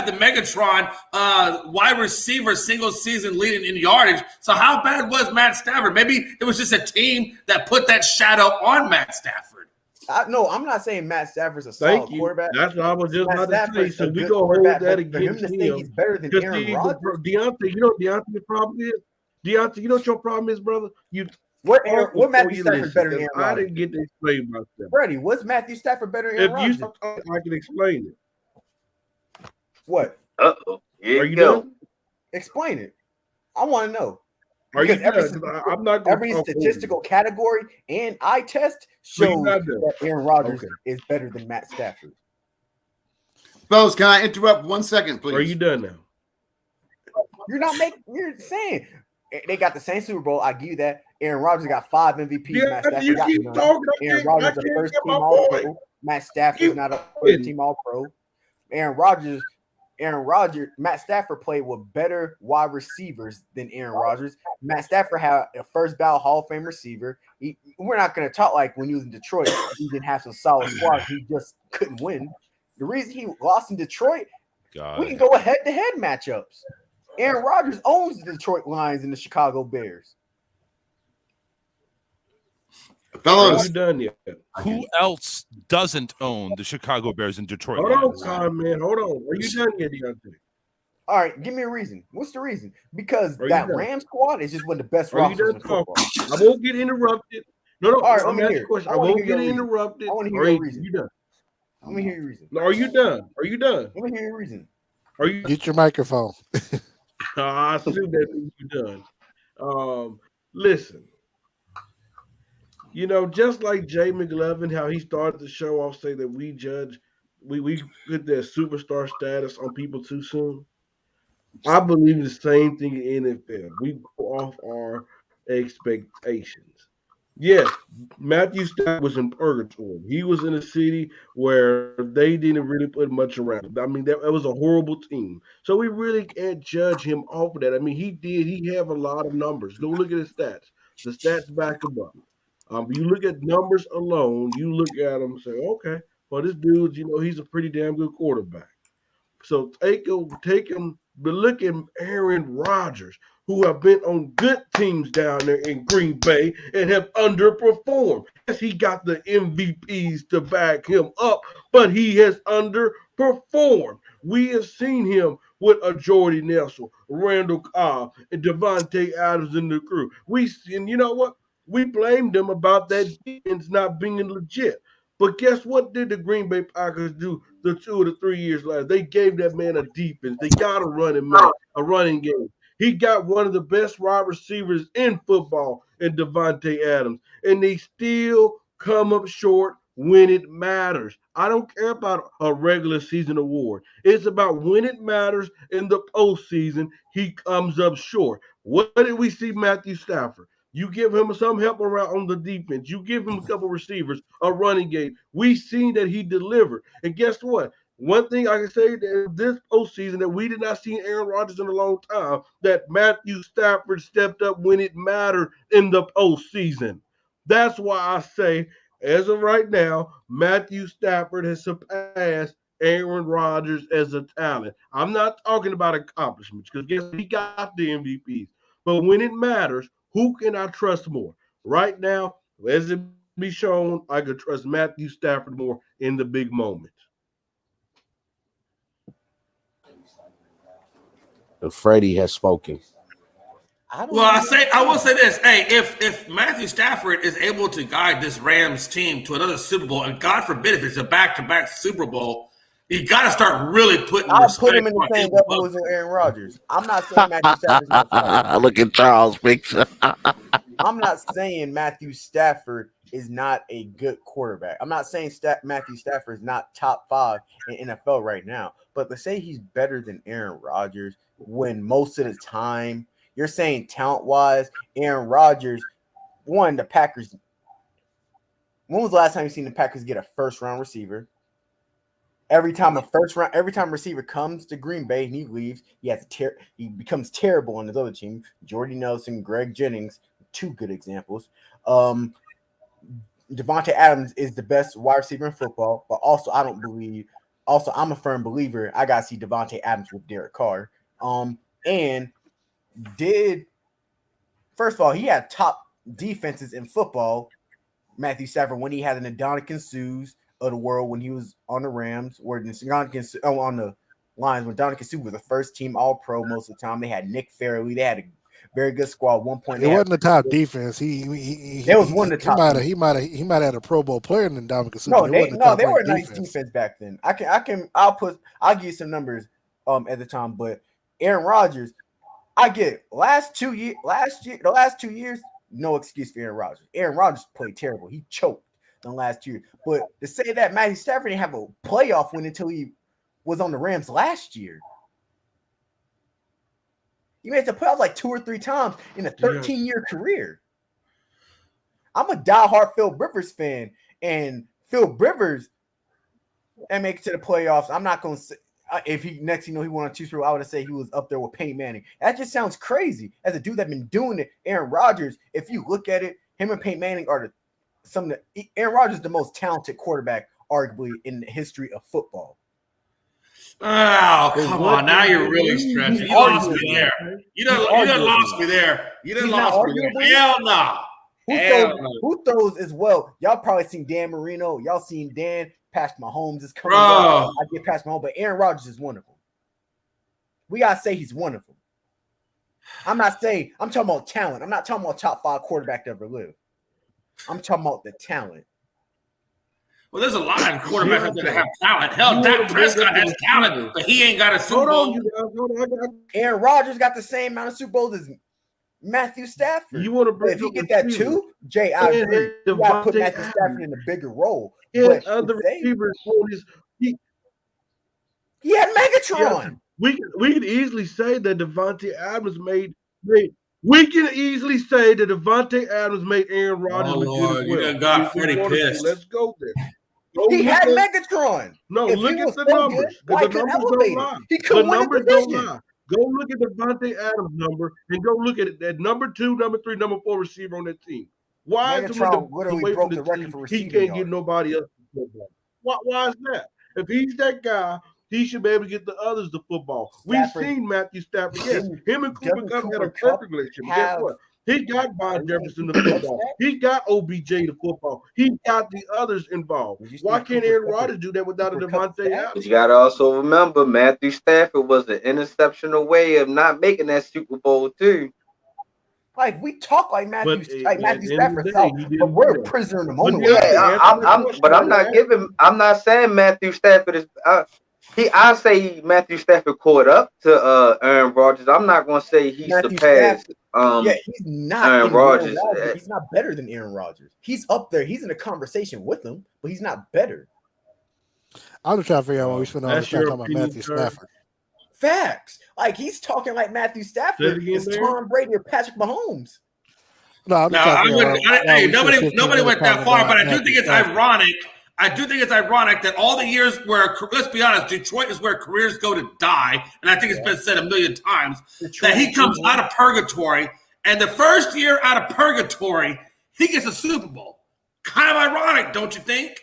the Megatron wide receiver single season leading in yardage. So how bad was Matt Stafford? Maybe it was just a team that put that shadow on Matt Stafford. No, I'm not saying Matt Stafford's a solid quarterback. That's what I was just about to say. So we gonna hold that against him. He's better than Aaron Rodgers. Deontay, you know what Deontay's problem is? Deontay, you know what your problem is, brother? What Matthew Stafford better than Aaron Rodgers? I didn't get to explain myself. Freddie, what's Matthew Stafford better than Aaron Rodgers? If you talk, I can explain it. What? Uh-oh. Are you done? Explain it. I want to know. Are you because every statistical category and eye test shows that Aaron Rodgers is better than Matt Stafford. Fellas, can I interrupt 1 second, please? Are you done now? You're saying they got the same Super Bowl. I give you that. Aaron Rodgers got 5 MVPs. Yeah, Matt Stafford you got keep none. talking. Aaron Rodgers is a first team All Pro. Matt Stafford's not a first team All Pro. Aaron Rodgers, Matt Stafford played with better wide receivers than Aaron Rodgers. Matt Stafford had a first ballot Hall of Fame receiver. We're not going to talk like when he was in Detroit. He didn't have some solid squad. He just couldn't win. The reason he lost in Detroit, we can go a head-to-head matchups. Aaron Rodgers owns the Detroit Lions and the Chicago Bears. Fellas, are you done yet? Who else doesn't own the Chicago Bears and Detroit Lions? Lions? Hold on, man. Hold on. Are you done yet, Deontay? All right, give me a reason. What's the reason? Because that Rams squad is just one of the best rosters in football. I won't get interrupted. No. All right, let me hear. I won't get interrupted. I want to hear your reason. You done? Let me hear your reason. Are you done? Are you done? Let me hear your reason. Are you? Get your microphone. I assume that you're done. Listen. You know, just like Jay McLevin, how he started the show off saying that we put that superstar status on people too soon. I believe the same thing in NFL. We go off our expectations. Yes, Matthew Stafford was in purgatory. He was in a city where they didn't really put much around. I mean, that was a horrible team. So we really can't judge him off of that. I mean, he have a lot of numbers. Go look at his stats. The stats back him up. You look at numbers alone, you look at him and say, okay, well, this dude, he's a pretty damn good quarterback. So take him, but look at Aaron Rodgers, who have been on good teams down there in Green Bay and have underperformed. Yes, he got the MVPs to back him up, but he has underperformed. We have seen him with a Jordy Nelson, Randall Cobb, and Devontae Adams in the crew. And you know what? We blamed them about that defense not being legit. But guess what did the Green Bay Packers do the 2 or 3 years later? They gave that man a defense. They got a running game. He got one of the best wide receivers in football in Devontae Adams. And they still come up short when it matters. I don't care about a regular season award. It's about when it matters in the postseason, he comes up short. What did we see Matthew Stafford? You give him some help around on the defense. You give him a couple receivers, a running game. We seen that he delivered. And guess what? One thing I can say that this postseason that we did not see Aaron Rodgers in a long time, that Matthew Stafford stepped up when it mattered in the postseason. That's why I say, as of right now, Matthew Stafford has surpassed Aaron Rodgers as a talent. I'm not talking about accomplishments because guess he got the MVPs. But when it matters, who can I trust more? Right now, as it be shown, I could trust Matthew Stafford more in the big moments. Freddie has spoken. I will say this. Hey, if Matthew Stafford is able to guide this Rams team to another Super Bowl, and God forbid if it's a back-to-back Super Bowl, you got to start really putting. I'll put him in the same level as Aaron Rodgers. I'm not saying Matthew Stafford's not fine. Look at Charles' picture. I'm not saying Matthew Stafford is not a good quarterback. I'm not saying Matthew Stafford is not top 5 in NFL right now. But to say he's better than Aaron Rodgers when most of the time you're saying talent-wise, Aaron Rodgers, the Packers. When was the last time you seen the Packers get a first-round receiver? Every time a receiver comes to Green Bay and he leaves, he becomes terrible on his other team. Jordy Nelson, Greg Jennings, 2 good examples. Devontae Adams is the best wide receiver in football, but also I'm a firm believer. I gotta see Devontae Adams with Derek Carr. First of all, he had top defenses in football, Matthew Stafford, when he had an Ndamukong Suhs of the world when he was on the Rams, or on the Lions when Ndamukong Suh was the first team All-Pro most of the time. They had Nick Fairley. They had a very good squad. At one point, it wasn't a top defense. It was one of the top. He might have had a Pro Bowl player in Ndamukong Suh. They were a nice defense back then. I'll give you some numbers at the time, but Aaron Rodgers, I get it. The last 2 years, no excuse for Aaron Rodgers. Aaron Rodgers played terrible. He choked in the last year. But to say that Matthew Stafford didn't have a playoff win until he was on the Rams last year. He made the playoffs like 2 or 3 times in a 13-year career. I'm a diehard Phil Rivers fan, and Phil Rivers and make it to the playoffs. I'm not going to say if he next, he won on 2 Super Bowl, I would say he was up there with Peyton Manning. That just sounds crazy. As a dude that's been doing it, Aaron Rodgers, if you look at it, him and Peyton Manning are Aaron Rodgers is the most talented quarterback, arguably, in the history of football. Oh, come on. Now you're really stretching. You lost me there. You done lost me there. Hell no. Who throws as well? Y'all probably seen Dan Marino. Y'all seen Dan. Patrick Mahomes is coming up. I get Patrick Mahomes, but Aaron Rodgers is one of them. We got to say he's one of them. I'm talking about talent. I'm not talking about top 5 quarterback to ever live. I'm talking about the talent. Well, there's a lot of quarterbacks out there that have talent. Hell, Dak Prescott has talent, but he ain't got a Super Bowl. Aaron Rodgers got the same amount of Super Bowls as Matthew Stafford. If he get that 2, Jay, I agree. You got to put Matthew Stafford in a bigger role. But other receivers, he had Megatron. We could easily say that Devontae Adams made. We can easily say that Devontae Adams made Aaron Rodgers look good as well. You got Freddie pissed. Let's go there. He had Megatron. No, look at the numbers. The numbers don't lie. The numbers don't lie. Go look at Devontae Adams' number and go look at that number 2, number 3, number 4 receiver on that team. Why is Megatron literally broke the record for receiving he can't get nobody else the football? Why is that? If he's that guy, he should be able to get the others the football. We've seen Matthew Stafford. Yes, him and Cooper Kupp had a perfect relationship. Guess what? He got Von Jefferson the football. He got OBJ the football. He got the others involved. Why can't Aaron Rodgers do that without a Devontae Adams? You got to also remember, Matthew Stafford was an interception away of not making that Super Bowl too. Like we talk like Matthew Stafford, but we're a prisoner in the moment. I'm not saying Matthew Stafford is. I say Matthew Stafford caught up to Aaron Rodgers. I'm not gonna say he surpassed he's not Aaron Rodgers. He's not better than Aaron Rodgers. He's up there. He's in a conversation with him, but he's not better. I'm just trying to figure out why we spend all this time talking about Matthew Stafford. Facts. Like he's talking like Matthew Stafford is Tom Brady or Patrick Mahomes. No, nobody went that far, but I do think it's ironic. I do think it's ironic that all the years where, let's be honest, Detroit is where careers go to die, and I think it's been said a million times, that he comes out of purgatory, and the first year out of purgatory, he gets a Super Bowl. Kind of ironic, don't you think?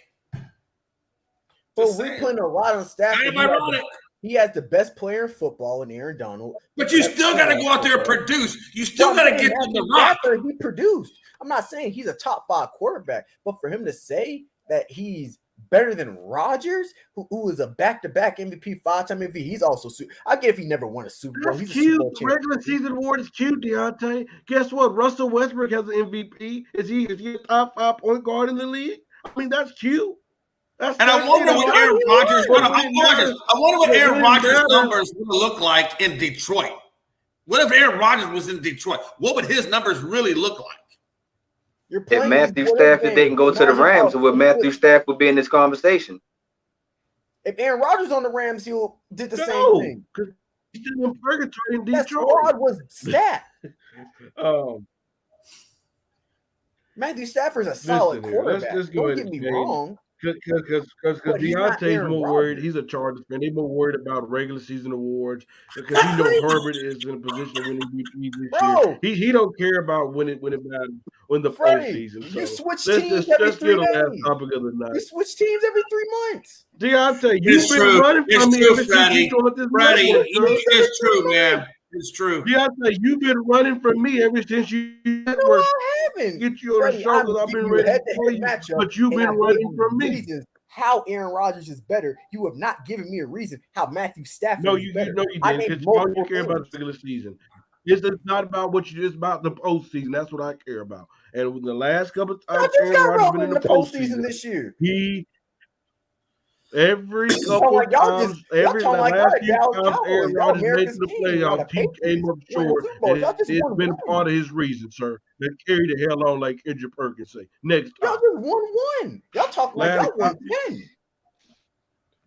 But we're putting a lot on Stafford. Kind of ironic. He has the best player in football in Aaron Donald. But you still got to go out there and produce. You still got to get to the rock. He produced. I'm not saying he's a top 5 quarterback, but for him to say that he's better than Rodgers, who is a back-to-back MVP, 5-time MVP, he's also I get if he never won a Super Bowl. That's cute. Regular season award is cute, Deontay. Guess what? Russell Westbrook has an MVP. Is he a top 5 point guard in the league? I mean, that's cute. I wonder what Aaron Rodgers. I wonder what Aaron Rodgers' numbers would look like in Detroit. What if Aaron Rodgers was in Detroit? What would his numbers really look like? If Matthew Stafford didn't go to the Rams, would Matthew Stafford be in this conversation? If Aaron Rodgers on the Rams, he did the same thing. Because he's still in purgatory in Detroit. That's Rod was stat. Matthew Stafford's a solid quarterback. Don't get me wrong. Because Deontay's more worried. He's a Chargers fan. They're more worried about regular season awards because he knows Herbert is in a position to win MVP this year. He don't care about when the postseason. You switch teams every 3 days. Topic of the night. You switch teams every 3 months. Deontay, you've been running from me ever since you joined this Freddie, it's true, man. It's true. Deontay, you've been running from me ever since you network. I haven't. Get you on the show because I've been ready to play you, but you've been running from me. How Aaron Rodgers is better. You have not given me a reason how Matthew Stafford is better. No, you didn't, because all you care about is the regular season. It's not about what you just about the postseason. That's what I care about. And in the last couple of times, Aaron Rodgers has been in the postseason this year. Every couple of times, Aaron Rodgers made it to the playoffs, he came up short, and it's been part of his reason, sir. They carry the hell on like Andrew Perkins say. Next y'all just won. Y'all talk like y'all won 10.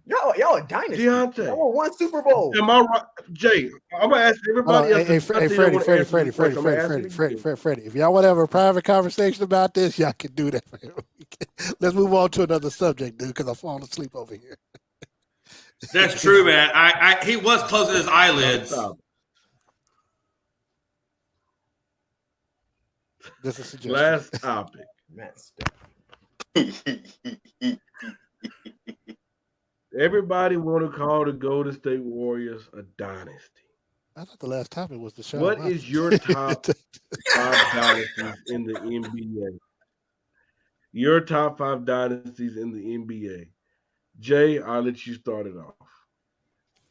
Y'all a dynasty. Deontay. Y'all won 1 Super Bowl. Am I right, Jay? I'm gonna ask everybody else. Hey, Freddie. If y'all want to have a private conversation about this, y'all can do that. Let's move on to another subject, dude, because I'm falling asleep over here. That's true, man. He was closing his eyelids. This is a suggestion. Last topic. Everybody want to call the Golden State Warriors a dynasty. I thought the last topic was the show. What is your top 5 dynasties in the NBA? Your top 5 dynasties in the NBA. Jay, I'll let you start it off.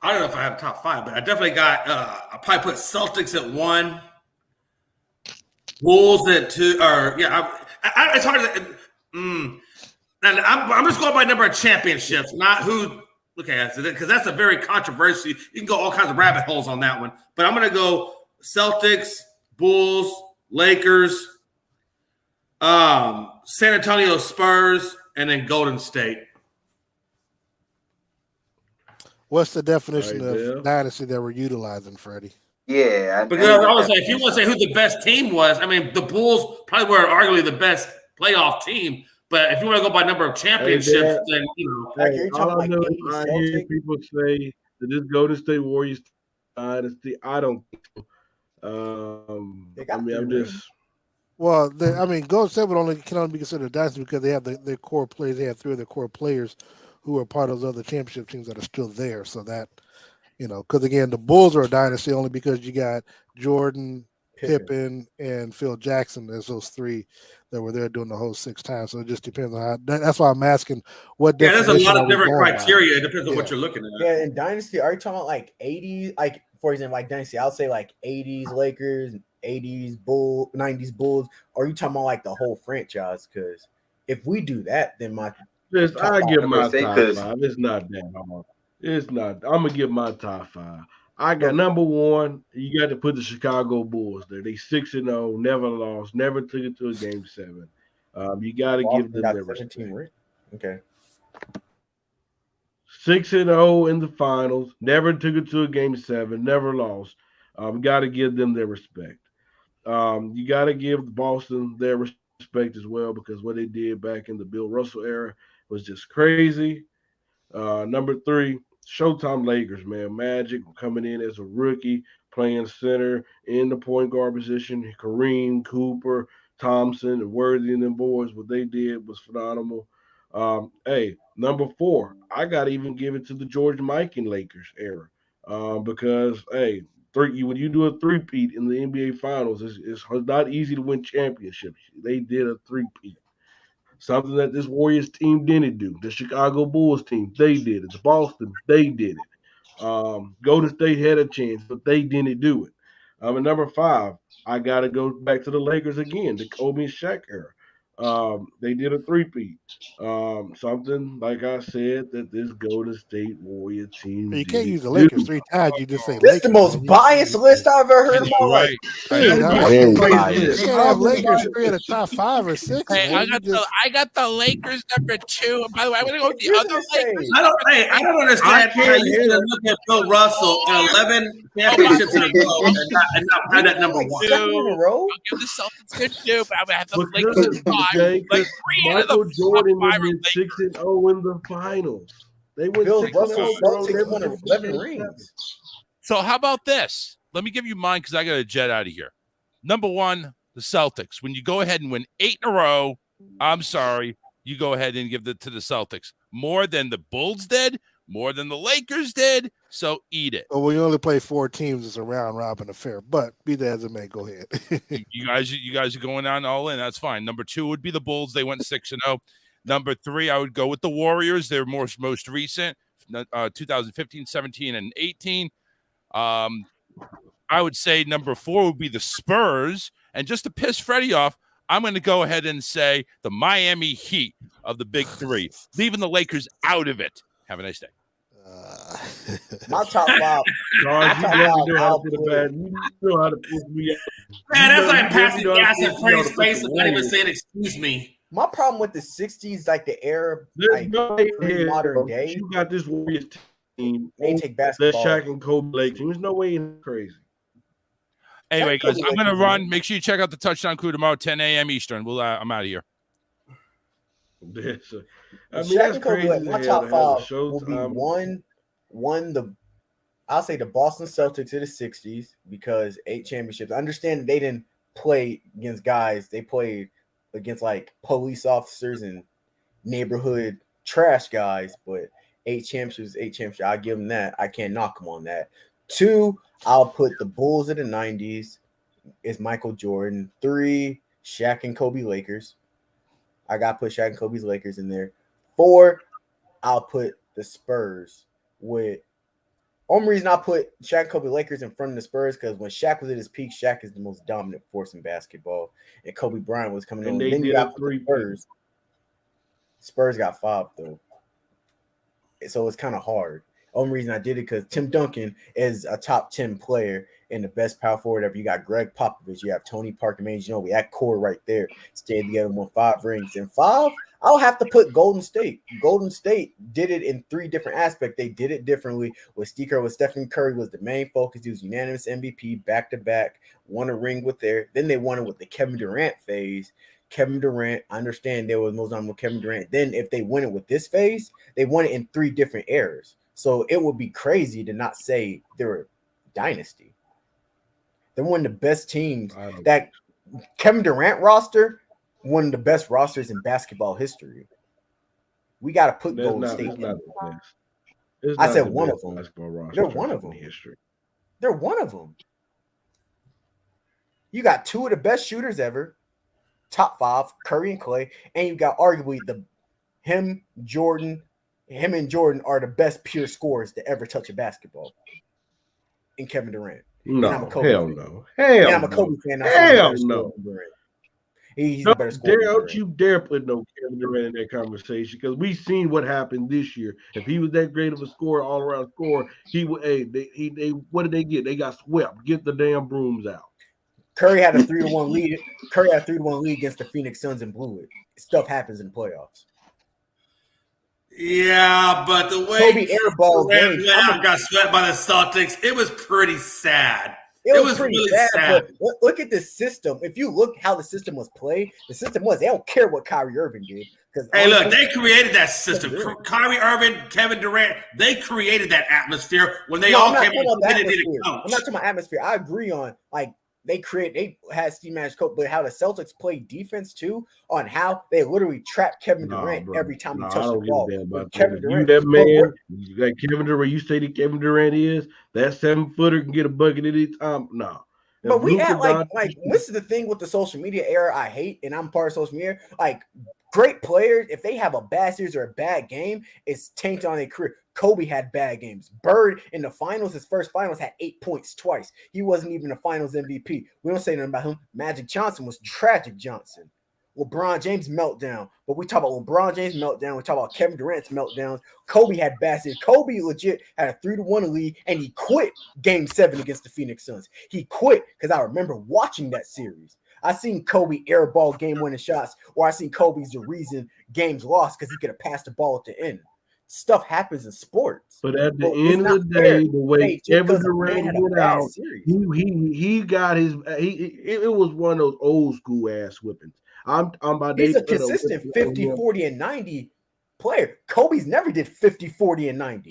I don't know if I have top 5, but I definitely got. I probably put Celtics at 1, Bulls at 2. Or it's hard to. And I'm just going by number of championships, not who. Okay, because that's a very controversial. You can go all kinds of rabbit holes on that one. But I'm going to go Celtics, Bulls, Lakers, San Antonio Spurs, and then Golden State. What's the definition of dynasty that we're utilizing, Freddie? Yeah, because I was saying, if you want to say who the best team was, I mean, the Bulls probably were arguably the best playoff team. But if you want to go by number of championships, then all I know is I hear people say that this Golden State Warriors dynasty. I don't think so. I'm just. Well, Golden State can only be considered a dynasty because they have their core players. They have 3 of their core players who are part of those other championship teams that are still there. So that, because again, the Bulls are a dynasty only because you got Jordan, Pippen, and Phil Jackson as those 3 that were there doing the whole 6 times. So it just depends on how. That's why I'm asking what. Yeah, there's a lot of different criteria. It depends on what you're looking at. Yeah, in Dynasty, are you talking about like 80s? Like, for example, like Dynasty, I'll say like 80s Lakers, 80s Bulls, 90s Bulls. Or are you talking about like the whole franchise? Because if we do that, then I give my top 5. It's not that hard. It's not. I'm gonna give my top 5. I got number 1. You got to put the Chicago Bulls there. They 6-0, never lost, never took it to a game 7. You got to give them their respect. Okay. 6-0 in the finals, never took it to a game 7, never lost. Got to give them their respect. You got to give Boston their respect as well because what they did back in the Bill Russell era was just crazy. Number 3, Showtime Lakers, man. Magic coming in as a rookie, playing center in the point guard position. Kareem, Cooper, Thompson, and Worthy and them boys, what they did was phenomenal. Hey, number 4, I got to even give it to the George Mikan Lakers era because, hey, when you do a three-peat in the NBA Finals, it's not easy to win championships. They did a three-peat. Something that this Warriors team didn't do. The Chicago Bulls team, they did it. The Boston, they did it. Golden State had a chance, but they didn't do it. And number 5, I got to go back to the Lakers again, the Kobe and Shaq era. They did a three-peat. Something, like I said, that this Golden State Warrior team You can't use the do. Lakers 3 times. You just say This Lakers. the most biased list I've ever heard in my life. You Very can't biased. have Lakers 3 at a top 5 or 6. Hey, man. I got the Lakers number 2. And by the way, I'm going to go with the other Lakers. I don't understand how you can look at Bill Russell and 11 championships in a row and not have that number 1. I'll give the Celtics good too, but I'm going to have the Lakers at 5. Like 3 out of Michael the Jordan top 5 are went 6-0 in the finals. They went Bill 6-0. Russell They Celtics won 11 rings. So how about this? Let me give you mine because I got to jet out of here. Number 1, the Celtics. When you go ahead and win 8 in a row, I'm sorry, you go ahead and give it to the Celtics. More than the Bulls did, more than the Lakers did, so eat it. Well, we only play 4 teams. It's a round robin affair. But be that as it may, go ahead. You guys are going on all in. That's fine. Number 2 would be the Bulls. They went 6-0. Number 3, I would go with the Warriors. They're most recent, 2015, 17, and 18. I would say number 4 would be the Spurs. And just to piss Freddie off, I'm going to go ahead and say the Miami Heat of the big 3, leaving the Lakers out of it. Have a nice day. My top 5. You know how to push me out. Man, that's like passing gas in Freddie's face and not even saying excuse me. My problem with the 60s, like the era, like modern day, You got this Warriors team. they take That basketball. Shaq and Kobe Lake team. There's no way in crazy. Anyway, guys, I'm going to run. Make sure you check out the Touchdown Crew tomorrow, 10 a.m. Eastern. I'm out of here. Shaq and Kobe, like, my top 5 will be I'll say the Boston Celtics in the 60s because 8 championships. I understand they didn't play against guys. They played against like police officers and neighborhood trash guys, but 8 championships. I'll give them that. I can't knock them on that. 2, I'll put the Bulls of the 90s. It's Michael Jordan. 3, Shaq and Kobe Lakers. I got to put Shaq and Kobe's Lakers in there. 4, I'll put the Spurs. With only reason I put Shaq and Kobe Lakers in front of the Spurs because when Shaq was at his peak, Shaq is the most dominant force in basketball, and Kobe Bryant was coming in. Then you got the Spurs. Spurs got 5 though, so it's kind of hard. Only reason I did it because Tim Duncan is a top 10 player and the best power forward ever. You got Greg Popovich, you have Tony Parker, man. You know, we had core right there, stayed together, won 5 rings. And 5, I'll have to put Golden State. Golden State did it in 3 different aspects. They did it differently. With Steve Kerr, with Stephen Curry was the main focus. He was unanimous MVP back-to-back, won a ring with there. Then they won it with the Kevin Durant phase. Kevin Durant, I understand there was most on with Kevin Durant. Then if they win it with this phase, they won it in 3 different eras. So it would be crazy to not say they're a dynasty. They're one of the best teams. That Kevin Durant roster, one of the best rosters in basketball history. We got to put Golden State in. I said one of them. They're one of them. They're one of them. You got 2 of the best shooters ever, top 5, Curry and Clay, and you got arguably him and Jordan are the best pure scorers to ever touch a basketball. In Kevin Durant. No, and I'm a Kobe hell fan. no. And I'm a Kobe fan. Hell no. He's a better scorer. Don't you dare put no Kevin Durant in that conversation because we've seen what happened this year. If he was that great of a scorer, all around scorer, he would. Hey, they what did they get? They got swept. Get the damn brooms out. Curry had a 3-1 lead. Curry had a 3-1 lead against the Phoenix Suns and blew it. Stuff happens in playoffs. Yeah, but the way Kobe airball Durant got swept by the Celtics, it was pretty sad. It was pretty really sad. But look at the system. If you look how the system was played, the system was they don't care what Kyrie Irving did. Hey, look, they created that system. Kyrie Irving, Kevin Durant, they created that atmosphere when they all came out and did it. I'm not talking about atmosphere. I agree on like they had Steve Nash coach, but how the Celtics play defense too, on how they literally trap Kevin Durant every time he touched the ball. Kevin Durant, you that man, like Kevin Durant, you say that Kevin Durant is that 7-footer can get a bucket at any time. No. But we act like this is the thing with the social media era I hate, and I'm part of social media. Like great players, if they have a bad series or a bad game, it's tainted on their career. Kobe had bad games. Bird in the finals, his first finals, had 8 points twice. He wasn't even a finals MVP. We don't say nothing about him. Magic Johnson was tragic Johnson. LeBron James meltdown. But we talk about LeBron James meltdown. We talk about Kevin Durant's meltdowns. Kobe had bad series. Kobe legit had a 3-1 lead, and he quit Game 7 against the Phoenix Suns. He quit because I remember watching that series. I seen Kobe airball game-winning shots, or I seen Kobe's the reason games lost because he could have passed the ball at the end. Stuff happens in sports. But at the end of the day, the way Kevin Durant went out, he got his. It was one of those old school ass whippings. He's a consistent 50, 40, and 90 player. Kobe's never did 50, 40, and 90.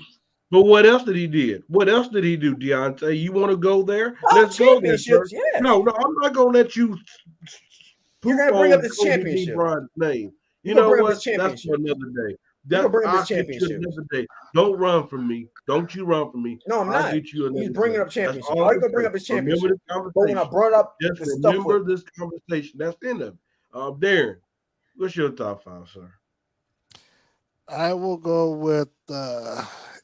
But what else did he do? What else did he do, Deontay? You want to go there? Let's go there. Yeah. No, I'm not gonna let you. You're gonna bring up this championship. Name. You know what? That's for another day. I'll get you another day. Don't run from me. Don't you run from me. No, I'm not. I'll get you He's bringing day. up championship. Why are you gonna bring up his championship? Remember this conversation. But when I brought up just remember this conversation. That's the end of it. Darren, what's your top 5, sir? I will go with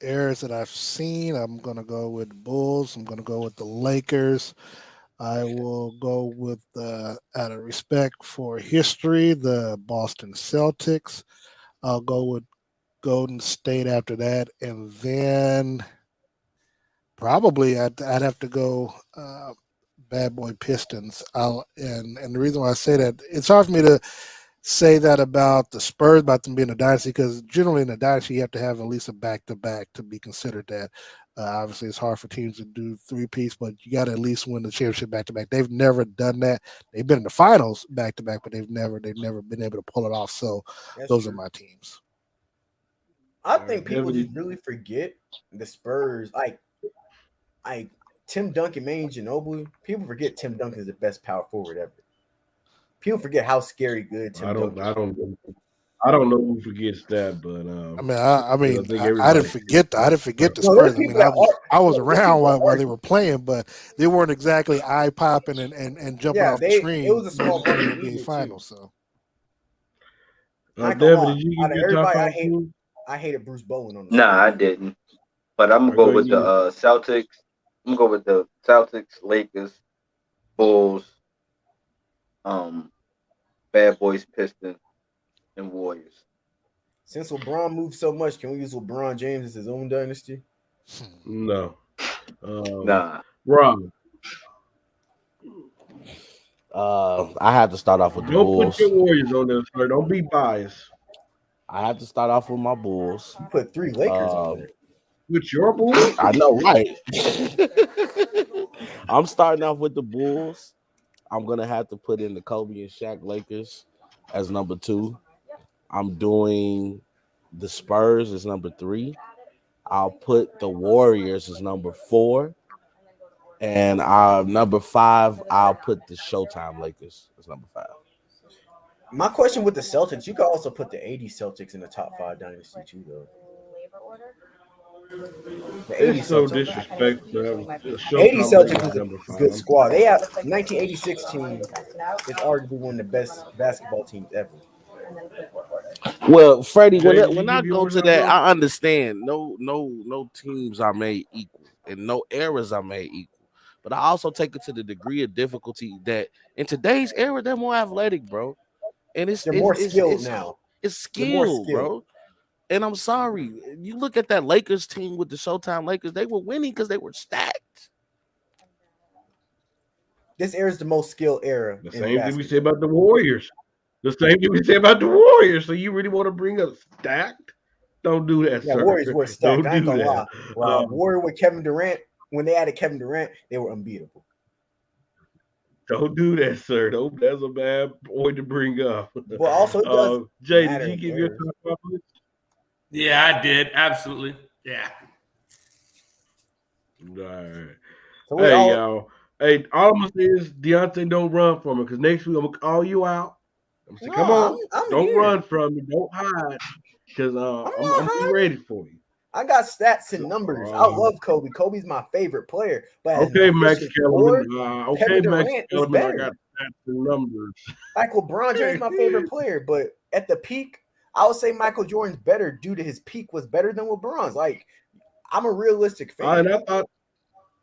errors that I've seen. I'm going to go with Bulls. I'm going to go with the Lakers. I will go with, out of respect for history, the Boston Celtics. I'll go with Golden State after that. And then probably I'd have to go Bad Boy Pistons. And the reason why I say that, it's hard for me to say that about the Spurs, about them being a dynasty, because generally in a dynasty you have to have at least a back-to-back to be considered that. Obviously it's hard for teams to do 3-piece, but you got to at least win the championship back-to-back. They've never done that. They've been in the finals back-to-back, but they've never been able to pull it off. So those are my teams. I think people just really forget the Spurs. Like Tim Duncan, Manu Ginobili. People forget Tim Duncan is the best power forward ever. People forget how scary good Tim Duncan is. I don't know who forgets that, but I didn't forget the Spurs. I mean, I was around while they were playing, but they weren't exactly eye popping and jumping off the screen. It was a small part of the NBA Finals. So, Devin, did you get your top 5? I hated Bruce Bowen on. Nah, I didn't. But I'm gonna go with the Celtics. I'm gonna go with the Celtics, Lakers, Bulls, Bad Boys, Pistons, and Warriors. Since LeBron moved so much, can we use LeBron James as his own dynasty? No. Nah. Rob. I have to start off with the Bulls. Don't put your Warriors on there, sir. Don't be biased. I have to start off with my Bulls. You put 3 Lakers on there. With your Bulls? I know, right? I'm starting off with the Bulls. I'm going to have to put in the Kobe and Shaq Lakers as number 2. I'm doing the Spurs as number 3. I'll put the Warriors as number 4. And number 5, I'll put the Showtime Lakers as number 5. My question with the Celtics, you could also put the 80 Celtics in the top 5 dynasty too, though. It's so disrespectful. 80 Celtics is a good squad. They have 1986 team is arguably one of the best basketball teams ever. Well, Freddie, when I go to that, I understand no teams are made equal and no eras are made equal. but I also take it to the degree of difficulty that in today's era, they're more athletic, bro. And they're more skilled now. It's skill, bro. And I'm sorry, you look at that Lakers team with the Showtime Lakers, they were winning because they were stacked. This era is the most skilled era. The same thing we say about the Warriors. The same thing we say about the Warriors. So you really want to bring up stacked? Don't do that, sir. Warriors were stacked. I ain't gonna lie. That. Warrior with Kevin Durant, when they added Kevin Durant, they were unbeatable. Don't do that, sir. That's a bad point to bring up. Well, also, Jay, did you give your top five? Yeah, I did. Absolutely. Yeah. All right. So hey, y'all. Hey, all I'm going to say is, Deontay, don't run from me, because next week I'm going to call you out. I'm going to say, come on. Don't run from me. Don't hide, because I'm ready for you. I got stats and numbers. I love Kobe. Kobe's my favorite player. But okay, Max Kellerman. Kevin Durant is better. I got stats and numbers. Like LeBron James is my favorite player, but at the peak, I would say Michael Jordan's better due to his peak was better than LeBron's. Like, I'm a realistic fan.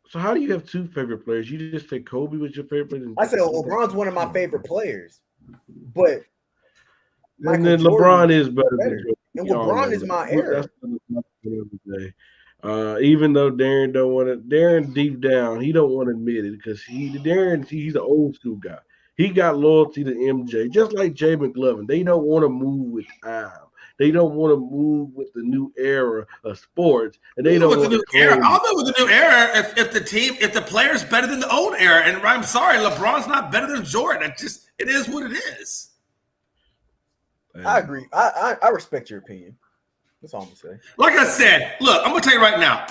So how do you have two favorite players? You just say Kobe was your favorite? I said LeBron's one of my favorite players, but and then LeBron is better. And LeBron is my era. Even though Darren don't want to, Darren deep down, he don't want to admit it because he's an old school guy. He got loyalty to MJ, just like Jay McLovin. They don't want to move with time. They don't want to move with the new era of sports, and they don't want to. I'll move with the new era if the player's better than the old era. And I'm sorry, LeBron's not better than Jordan. It is what it is. I agree. I respect your opinion. That's all I'm gonna say. Like I said, look, I'm gonna tell you right now.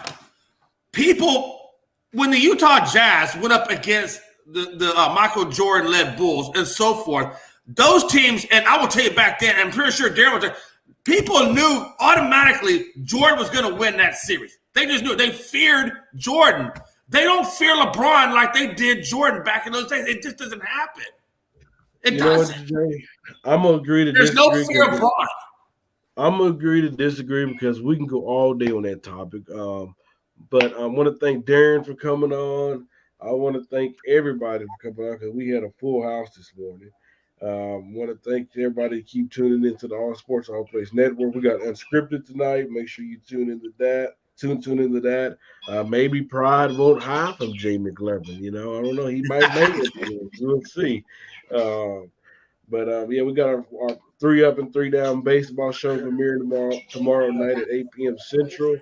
People, when the Utah Jazz went up against the Michael Jordan-led Bulls and so forth, those teams, and I will tell you back then, I'm pretty sure Darren was there, people knew automatically Jordan was going to win that series. They just knew. They feared Jordan. They don't fear LeBron like they did Jordan back in those days. It just doesn't happen. It doesn't. I'm going to agree to There's disagree. no fear of LeBron. I'm going to agree to disagree because we can go all day on that topic. But I want to thank Darren for coming on. I want to thank everybody for coming on because we had a full house this morning. Want to thank everybody to keep tuning into the All Sports All Place Network. We got Unscripted tonight. Make sure you tune into that. Tune into that. Maybe Pride won't hide from Jay McLevin. You know, I don't know. He might make it. We'll see. But we got our 3 Up and 3 Down baseball show premiering tomorrow night at 8 p.m. Central.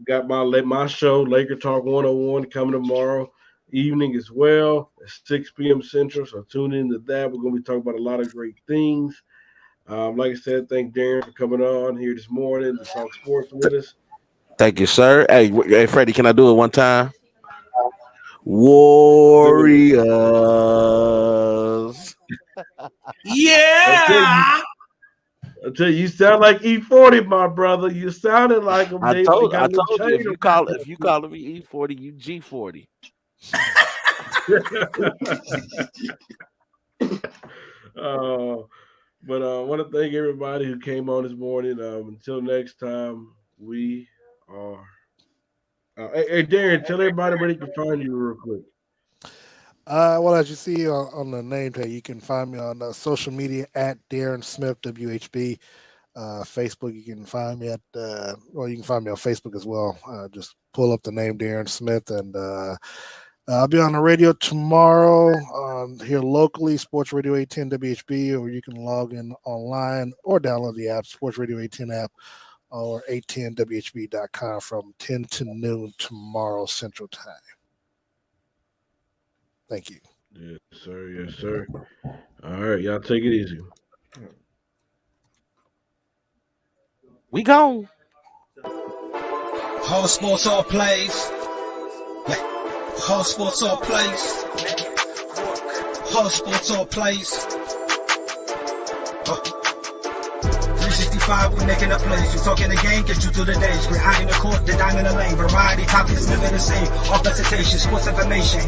Got my show, Laker Talk 101, coming tomorrow evening as well at 6 p.m. Central. So tune into that. We're going to be talking about a lot of great things. Like I said, thank Darren for coming on here this morning to talk sports with us. Thank you, sir. Hey, Freddie, can I do it one time? Warriors. Yeah. I tell you sound like E40, my brother. You sounded like him. I told you. If you calling me E40, you G40. But I want to thank everybody who came on this morning. Until next time, we are. Hey, Darren, tell everybody where they can find you real quick. Well, as you see on the name tag, you can find me on social media at Darren Smith WHB. Facebook, you can find me you can find me on Facebook as well. Just pull up the name Darren Smith, and I'll be on the radio tomorrow here locally, Sports Radio 810 WHB, or you can log in online or download the app, Sports Radio 810 app, or 810WHB.com from 10 to noon tomorrow Central Time. Thank you. Yes, sir. Yes, sir. All right, y'all take it easy. We gone. All sports, all plays. All sports, all plays. All sports, all plays. 365, we making up plays. You talking the game, get you to the days. We're high in the court, the dime in the lane. Variety, topics, living the same. All presentation, sports information.